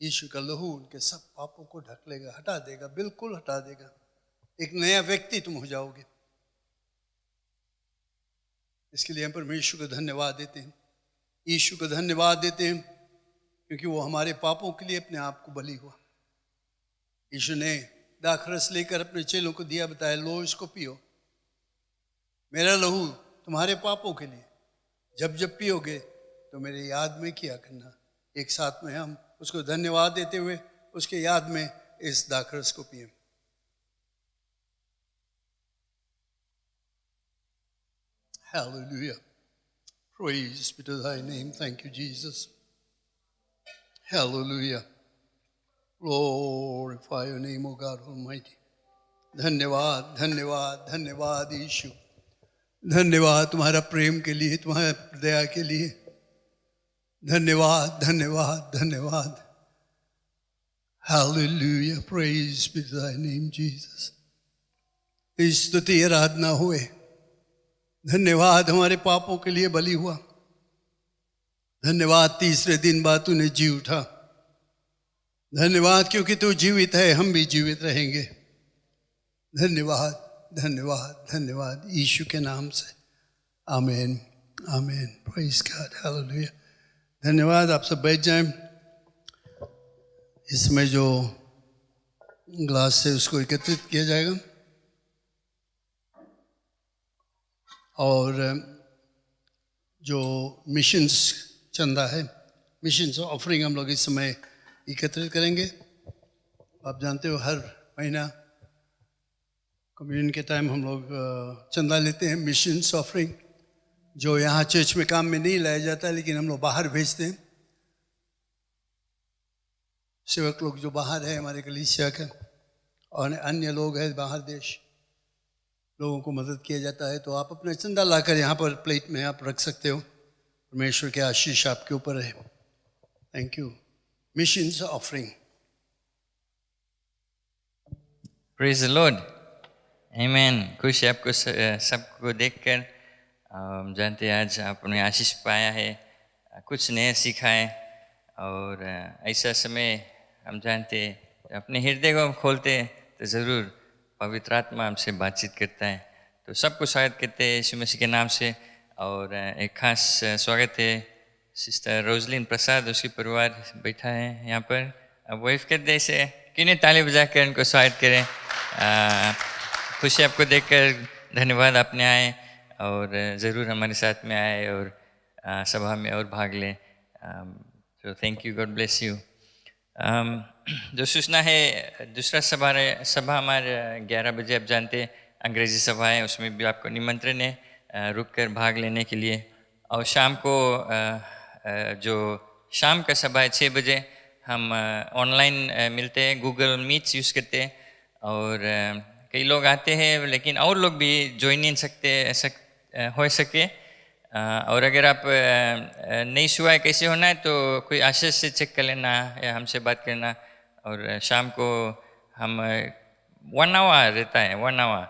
यीशु का लहू उनके सब पापों को ढक लेगा, हटा देगा, बिल्कुल हटा देगा। एक नया व्यक्ति तुम हो जाओगे। इसके लिए हम परमेश्वर को धन्यवाद देते हैं, यीशु को धन्यवाद देते हैं, क्योंकि वो हमारे पापों के लिए अपने आप को बलि हुआ। यीशु ने दाखरस लेकर अपने चेलों को दिया, बताया लो इसको पियो, मेरा लहू तुम्हारे पापों के लिए, जब जब पियोगे तो मेरे याद में किया करना। एक साथ में हम उसको धन्यवाद देते हुए उसके याद में इस दाखरस को पिए। Hallelujah. Praise be to thy name. Thank you, Jesus. Hallelujah. Glorify your name, O God Almighty. धन्यवाद धन्यवाद धन्यवाद यीशु, धन्यवाद तुम्हारा प्रेम के लिए, तुम्हारा दया के लिए, धन्यवाद धन्यवाद धन्यवाद। Hallelujah. Praise be to thy name, Jesus. इस स्तुति आराधना हुए, धन्यवाद हमारे पापों के लिए बलि हुआ, धन्यवाद तीसरे दिन बाद तूने जी उठा, धन्यवाद क्योंकि तू जीवित है, हम भी जीवित रहेंगे। धन्यवाद धन्यवाद धन्यवाद यीशु के नाम से, आमीन आमीन। Praise God, hallelujah. धन्यवाद। आप सब बैठ जाएं। इसमें जो ग्लास है उसको एकत्रित किया जाएगा, और जो मिशंस चंदा है, मिशंस ऑफरिंग हम लोग इस समय एकत्रित करेंगे। आप जानते हो हर महीना कम्युनियन के टाइम हम लोग चंदा लेते हैं, मिशंस ऑफरिंग, जो यहाँ चर्च में काम में नहीं लाया जाता है, लेकिन हम लोग बाहर भेजते हैं। सेवक लोग जो बाहर है हमारे कलीसिया का, और अन्य लोग हैं बाहर देश, लोगों को मदद किया जाता है। तो आप अपना चंदा लाकर यहाँ पर प्लेट में आप रख सकते हो। परमेश्वर के आशीष आपके ऊपर है। Thank you. Missions offering. Praise the Lord, आमीन। खुश है आपको सबको देखकर। हम जानते हैं आज आपने आशीष पाया है, कुछ नया सीखा है। और ऐसा समय हम जानते हैं अपने हृदय को हम खोलते हैं तो ज़रूर पवित्र आत्मा हमसे बातचीत करता है। तो सबको स्वागत करते हैं यीशु मसीह के नाम से। और एक खास स्वागत है सिस्टर रोजलिन प्रसाद, उसकी परिवार बैठा है यहाँ पर। अब वाइफ कर दे इसे, क्यों नहीं ताली बजा कर उनको स्वागत करें। खुशी आपको देखकर, धन्यवाद आपने आए और ज़रूर हमारे साथ में आए और सभा में और भाग लें। तो thank you, God bless you. जो सूचना है, दूसरा सभा हमारे 11 बजे, आप जानते हैं अंग्रेज़ी सभा है, उसमें भी आपको निमंत्रण है रुक कर भाग लेने के लिए। और शाम को जो शाम का सभा है 6 बजे, हम ऑनलाइन मिलते हैं, गूगल मीट्स यूज़ करते हैं। और कई लोग आते हैं लेकिन और लोग भी ज्वाइन नहीं हो सके। और अगर आप नहीं सुना कैसे होना है तो कोई आशीष से चेक कर लेना या हमसे बात करना। और शाम को हम 1 आवर रहता है, 1 आवर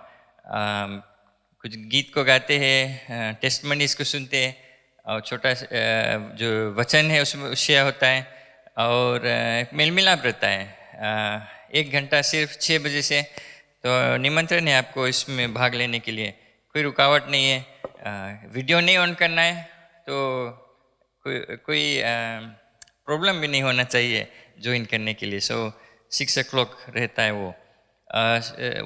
कुछ गीत को गाते हैं, टेस्टमनीज़ को सुनते हैं और छोटा जो वचन है उसमें शेयर होता है और मेल मिलाप रहता है। 1 घंटा सिर्फ 6 बजे से। तो निमंत्रण है आपको इसमें भाग लेने के लिए, कोई रुकावट नहीं है। वीडियो नहीं ऑन करना है तो कोई प्रॉब्लम भी नहीं होना चाहिए ज्वाइन करने के लिए। 6 o'clock रहता है वो।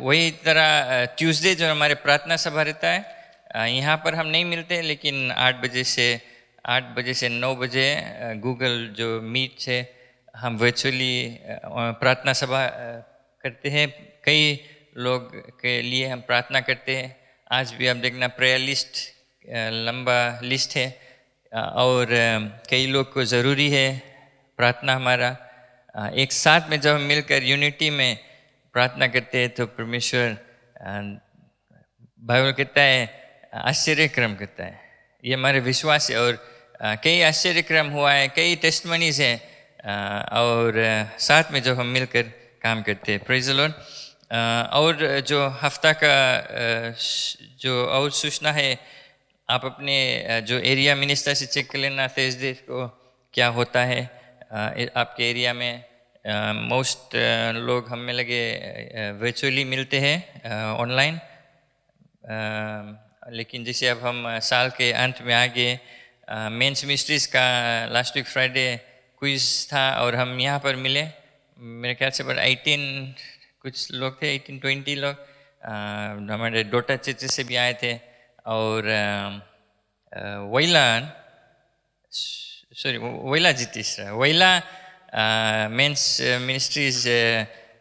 वही तरह ट्यूसडे जो हमारे प्रार्थना सभा रहता है, यहाँ पर हम नहीं मिलते, लेकिन 8 बजे से 9 बजे गूगल जो मीट है हम वर्चुअली प्रार्थना सभा करते हैं। कई लोग के लिए हम प्रार्थना करते हैं। आज भी आप देखना प्रेयर लिस्ट लंबा लिस्ट है और कई लोग को ज़रूरी है प्रार्थना हमारा। एक साथ में जब हम मिलकर यूनिटी में प्रार्थना करते हैं तो परमेश्वर, बाइबल कहता है, आश्चर्यक्रम करता है। ये हमारे विश्वास है। और कई आश्चर्यक्रम हुआ है, कई टेस्टमनीज़ हैं और साथ में जब हम मिलकर काम करते हैं। Praise the Lord. और जो हफ्ता का जो और सूचना है, आप अपने जो एरिया मिनिस्टर से चेक कर लेना थर्सडे को क्या होता है आपके एरिया में। मोस्ट लोग हम में लगे वर्चुअली मिलते हैं, ऑनलाइन। लेकिन जैसे अब हम साल के अंत में आ गए, मेंस मिस्ट्रीज़ का लास्ट वीक फ्राइडे क्विज़ था और हम यहाँ पर मिले। मेरे ख्याल से पर 18 कुछ लोग थे, 18-20 लोग। हमारे डोटा चर्च से भी आए थे। और वैला जीतीसरा वैला मेंस मिनिस्ट्रीज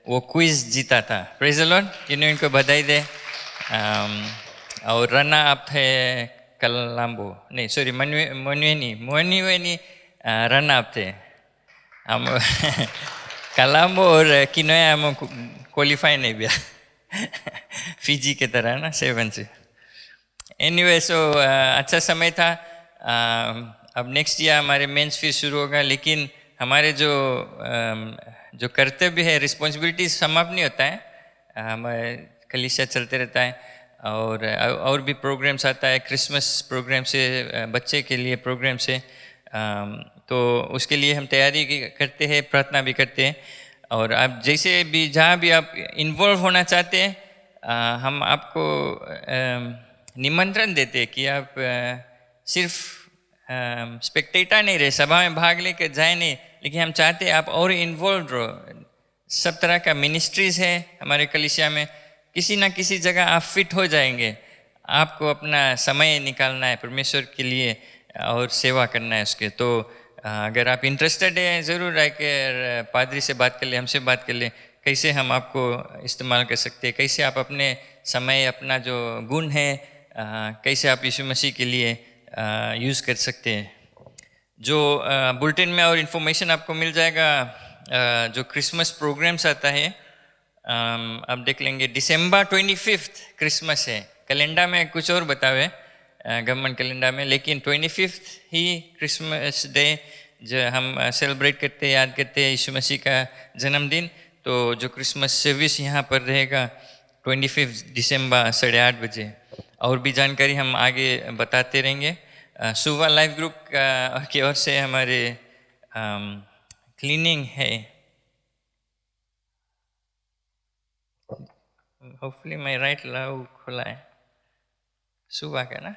वो क्विज़ जीता था। प्रेज़ द लॉर्ड, जिन्होंने इनको बधाई दे। और रना अप है कलाम्बो, नहीं सॉरी मनुएनी रना अप थे हम। कलाम्बो और किनोया हम क्वालिफाई नहीं किया फिजी के तरह ना 7 से। एनीवे, अच्छा समय था। अब नेक्स्ट ईयर हमारे मेंस फिर शुरू होगा, लेकिन हमारे जो कर्तव्य है, रिस्पॉन्सिबिलिटी समाप्त नहीं होता है। हमारे कलीसिया चलते रहता है और भी प्रोग्राम्स आता है, क्रिसमस प्रोग्राम से, बच्चे के लिए प्रोग्राम से। तो उसके लिए हम तैयारी करते हैं, प्रार्थना भी करते हैं। और आप जैसे भी जहाँ भी आप इन्वॉल्व होना चाहते हैं, हम आपको निमंत्रण देते हैं कि आप सिर्फ स्पेक्टेटर नहीं रहे, सभा में भाग लेकर जाए नहीं, लेकिन हम चाहते हैं आप और इन्वॉल्व रहो। सब तरह का मिनिस्ट्रीज़ है हमारे कलीसिया में, किसी ना किसी जगह आप फिट हो जाएंगे। आपको अपना समय निकालना है परमेश्वर के लिए और सेवा करना है उसके। तो अगर आप इंटरेस्टेड हैं, ज़रूर आकर पादरी से बात कर ले, हमसे बात कर ले, कैसे हम आपको इस्तेमाल कर सकते हैं, कैसे आप अपने समय, अपना जो गुण है, कैसे आप यीशु मसीह के लिए यूज़ कर सकते हैं। जो बुलेटिन में और इन्फॉर्मेशन आपको मिल जाएगा। जो क्रिसमस प्रोग्राम्स आता है आप देख लेंगे। दिसंबर 25 क्रिसमस है, कैलेंडर में कुछ और बतावे गवर्नमेंट कैलेंडर में, लेकिन 25 ही क्रिसमस डे जो हम सेलिब्रेट करते हैं, याद करते हैं यीशु मसीह का जन्मदिन। तो जो क्रिसमस सर्विस यहाँ पर रहेगा 25 दिसंबर 8:30 बजे, और भी जानकारी हम आगे बताते रहेंगे। सुवा लाइफ ग्रुप की ओर से हमारे क्लीनिंग है, होपफुली मैं राइट लाउ खुला है सुबह का ना,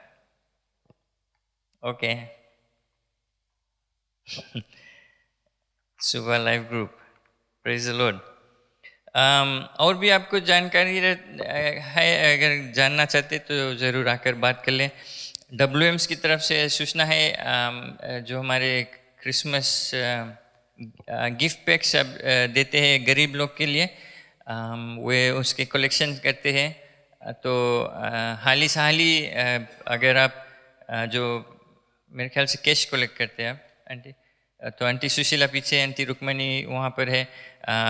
ओके। सुबह life group, praise the Lord. और भी आपको जानकारी है, अगर जानना चाहते तो ज़रूर आकर बात कर लें। WMs की तरफ से सूचना है, जो हमारे क्रिसमस गिफ्ट पैक्स अब देते हैं गरीब लोग के लिए, वे उसके कलेक्शन करते हैं। तो हाल ही अगर आप जो मेरे ख्याल से कैश कलेक्ट करते हैं आप आंटी, तो आंटी सुशीला पीछे, आंटी रुक्मणी वहाँ पर है,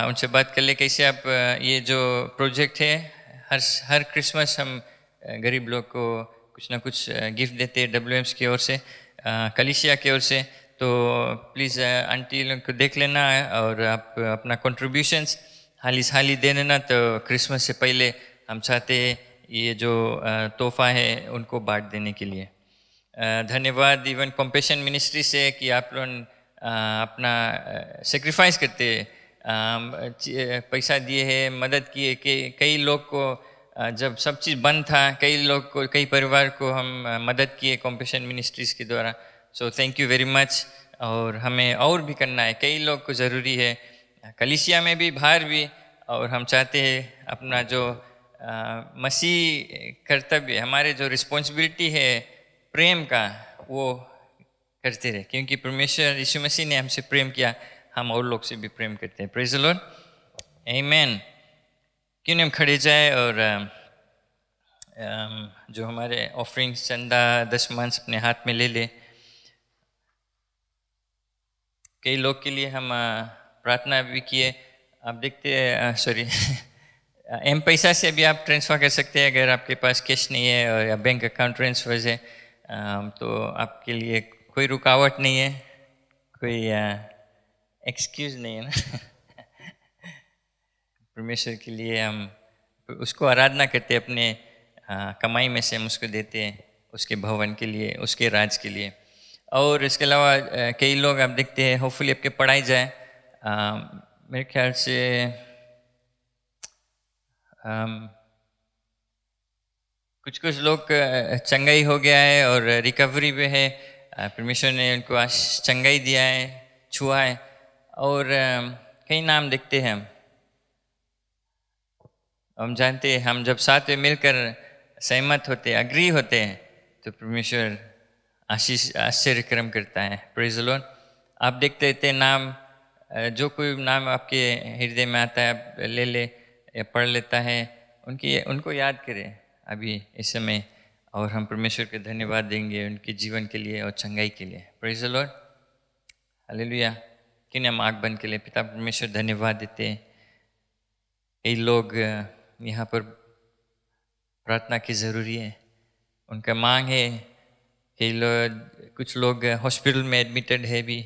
उनसे बात कर ले कैसे आप ये जो प्रोजेक्ट है हर क्रिसमस हम गरीब लोग को कुछ ना कुछ गिफ्ट देते हैं WMs की ओर से, कलिसिया की ओर से। तो प्लीज़ आंटी लोग को देख लेना और आप अपना कंट्रीब्यूशंस हाल ही दे देना। तो क्रिसमस से पहले हम चाहते हैं ये जो तोहफा है उनको बांट देने के लिए। धन्यवाद इवन कॉम्पेशन मिनिस्ट्री से कि आप लोग अपना सेक्रीफाइस करते पैसा दिए हैं, मदद किए। कई लोग को जब सब चीज़ बंद था, कई परिवार को हम मदद किए कॉम्पेशन मिनिस्ट्रीज़ के द्वारा। So thank you very much. और हमें और भी करना है, कई लोग को ज़रूरी है कलिसिया में भी, बाहर भी। और हम चाहते हैं अपना जो मसीह कर्तव्य, हमारे जो रिस्पॉन्सिबिलिटी है प्रेम का, वो करते रहे, क्योंकि परमेश्वर यीशु मसीह ने हमसे प्रेम किया, हम और लोग से भी प्रेम करते हैं। प्रेज द लॉर्ड, आमीन। क्यों नहीं हम खड़े जाए और जो हमारे ऑफरिंग चंदा दशमांश अपने हाथ में ले ले। कई लोग के लिए हम प्रार्थना भी किए, आप देखते हैं, सॉरी एम पैसा से भी आप ट्रांसफ़र कर सकते हैं अगर आपके पास कैश नहीं है, और या बैंक अकाउंट ट्रांसफर है, तो आपके लिए कोई रुकावट नहीं है, कोई एक्सक्यूज़ नहीं है ना। परमेश्वर के लिए हम उसको आराधना करते हैं, अपने कमाई में से हम उसको देते हैं, उसके भवन के लिए, उसके राज के लिए। और इसके अलावा कई लोग आप देखते हैं, होपफुली आपके पढ़ाई जाए, मेरे ख्याल से कुछ लोग चंगाई हो गया है और रिकवरी पे है, परमेश्वर ने उनको चंगाई दिया है, छुआ है। और कई नाम देखते हैं हम जानते हैं, हम जब साथ में मिलकर सहमत होते, अग्री होते हैं, तो परमेश्वर आश्चर्य कर्म करता है। Praise the Lord. आप देखते रहते नाम, जो कोई नाम आपके हृदय में आता है आप ले ले या पढ़ लेता है, उनको याद करें अभी इस समय, और हम परमेश्वर के धन्यवाद देंगे उनके जीवन के लिए और चंगाई के लिए। Praise the Lord, hallelujah. कि हम आँख बंद के लिए पिता परमेश्वर धन्यवाद देते हैं। कई लोग यहाँ पर प्रार्थना की ज़रूरी है, उनका मांग है। कई लोग, कुछ लोग हॉस्पिटल में एडमिटेड है भी,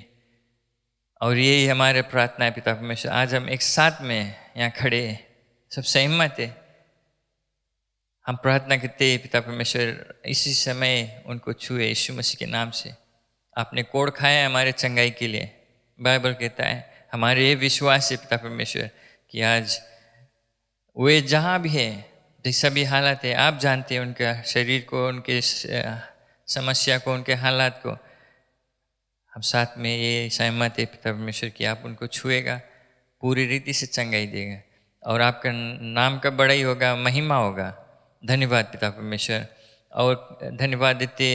और यही हमारे प्रार्थना है पिता परमेश्वर। आज हम एक साथ में यहाँ खड़े हैं, सब सहमत है, हम प्रार्थना करते हैं पिता परमेश्वर इसी समय उनको छुए यीशु मसीह के नाम से। आपने कोड़ खाया हमारे चंगाई के लिए, बाइबल कहता है। हमारे ये विश्वास है पिता परमेश्वर कि आज वे जहाँ भी है, जैसा भी हालत है, आप जानते हैं उनका शरीर को, उनके समस्या को, उनके हालात को। हम साथ में ये सहमत है पिता परमेश्वर कि आप उनको छुएगा, पूरी रीति से चंगाई देगा, और आपका नाम का बड़ाई होगा, महिमा होगा। धन्यवाद पिता परमेश्वर। और धन्यवाद देते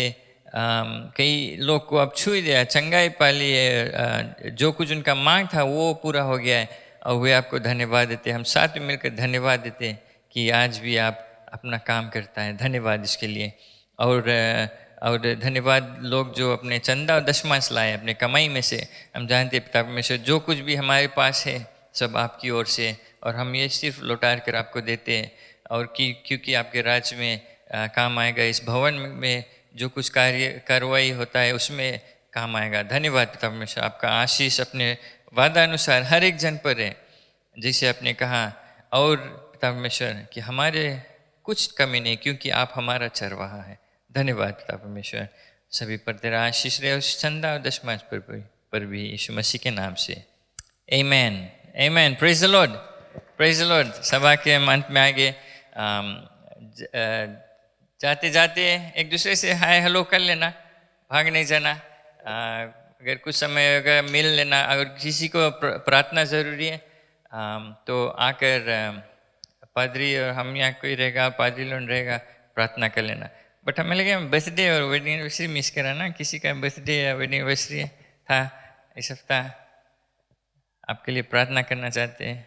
कई लोग को आप छू दिया, चंगाई पाली है, जो कुछ उनका मांग था वो पूरा हो गया है, और वे आपको धन्यवाद देते। हम साथ में मिलकर धन्यवाद देते कि आज भी आप अपना काम करता है। धन्यवाद इसके लिए। और धन्यवाद लोग जो अपने चंदा और दशमांश लाए अपने कमाई में से। हम जानते हैं पिता परमेश्वर जो कुछ भी हमारे पास है सब आपकी ओर से, और हम ये सिर्फ लौटार कर आपको देते हैं, और क्योंकि आपके राज्य में काम आएगा। इस भवन में जो कुछ कार्रवाई होता है उसमें काम आएगा। धन्यवाद पिता परमेश्वर। आपका आशीष अपने वादा अनुसार हर एक जन पर है, जैसे आपने कहा, और पिता परमेश्वर कि हमारे कुछ कमी नहीं, क्योंकि आप हमारा चरवाहा है। धन्यवाद पिता परमेश्वर, सभी पर तेरा आशीष रहे, उस चंदा और दशमांश पर भी यीशु मसीह के नाम से आमेन, आमेन। Praise the Lord, praise the Lord. सभा के अंत में आगे जाते जाते एक दूसरे से हाय हेलो कर लेना, भाग नहीं जाना। अगर कुछ समय अगर मिल लेना, अगर किसी को प्रार्थना ज़रूरी है तो आकर पादरी और हम यहाँ कोई रहेगा, पादरी लोग रहेगा, प्रार्थना कर लेना। बट हमें लगे बर्थडे और वेडिंग एनिवर्सरी मिस करा ना, किसी का बर्थडे या वेडिंग एनिवर्सरी था इस हफ्ता, आपके लिए प्रार्थना करना चाहते हैं?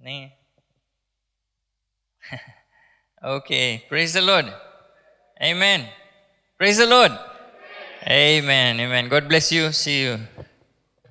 नहीं? Okay, praise the Lord. Amen. Praise the Lord. Amen, amen. God bless you. See you.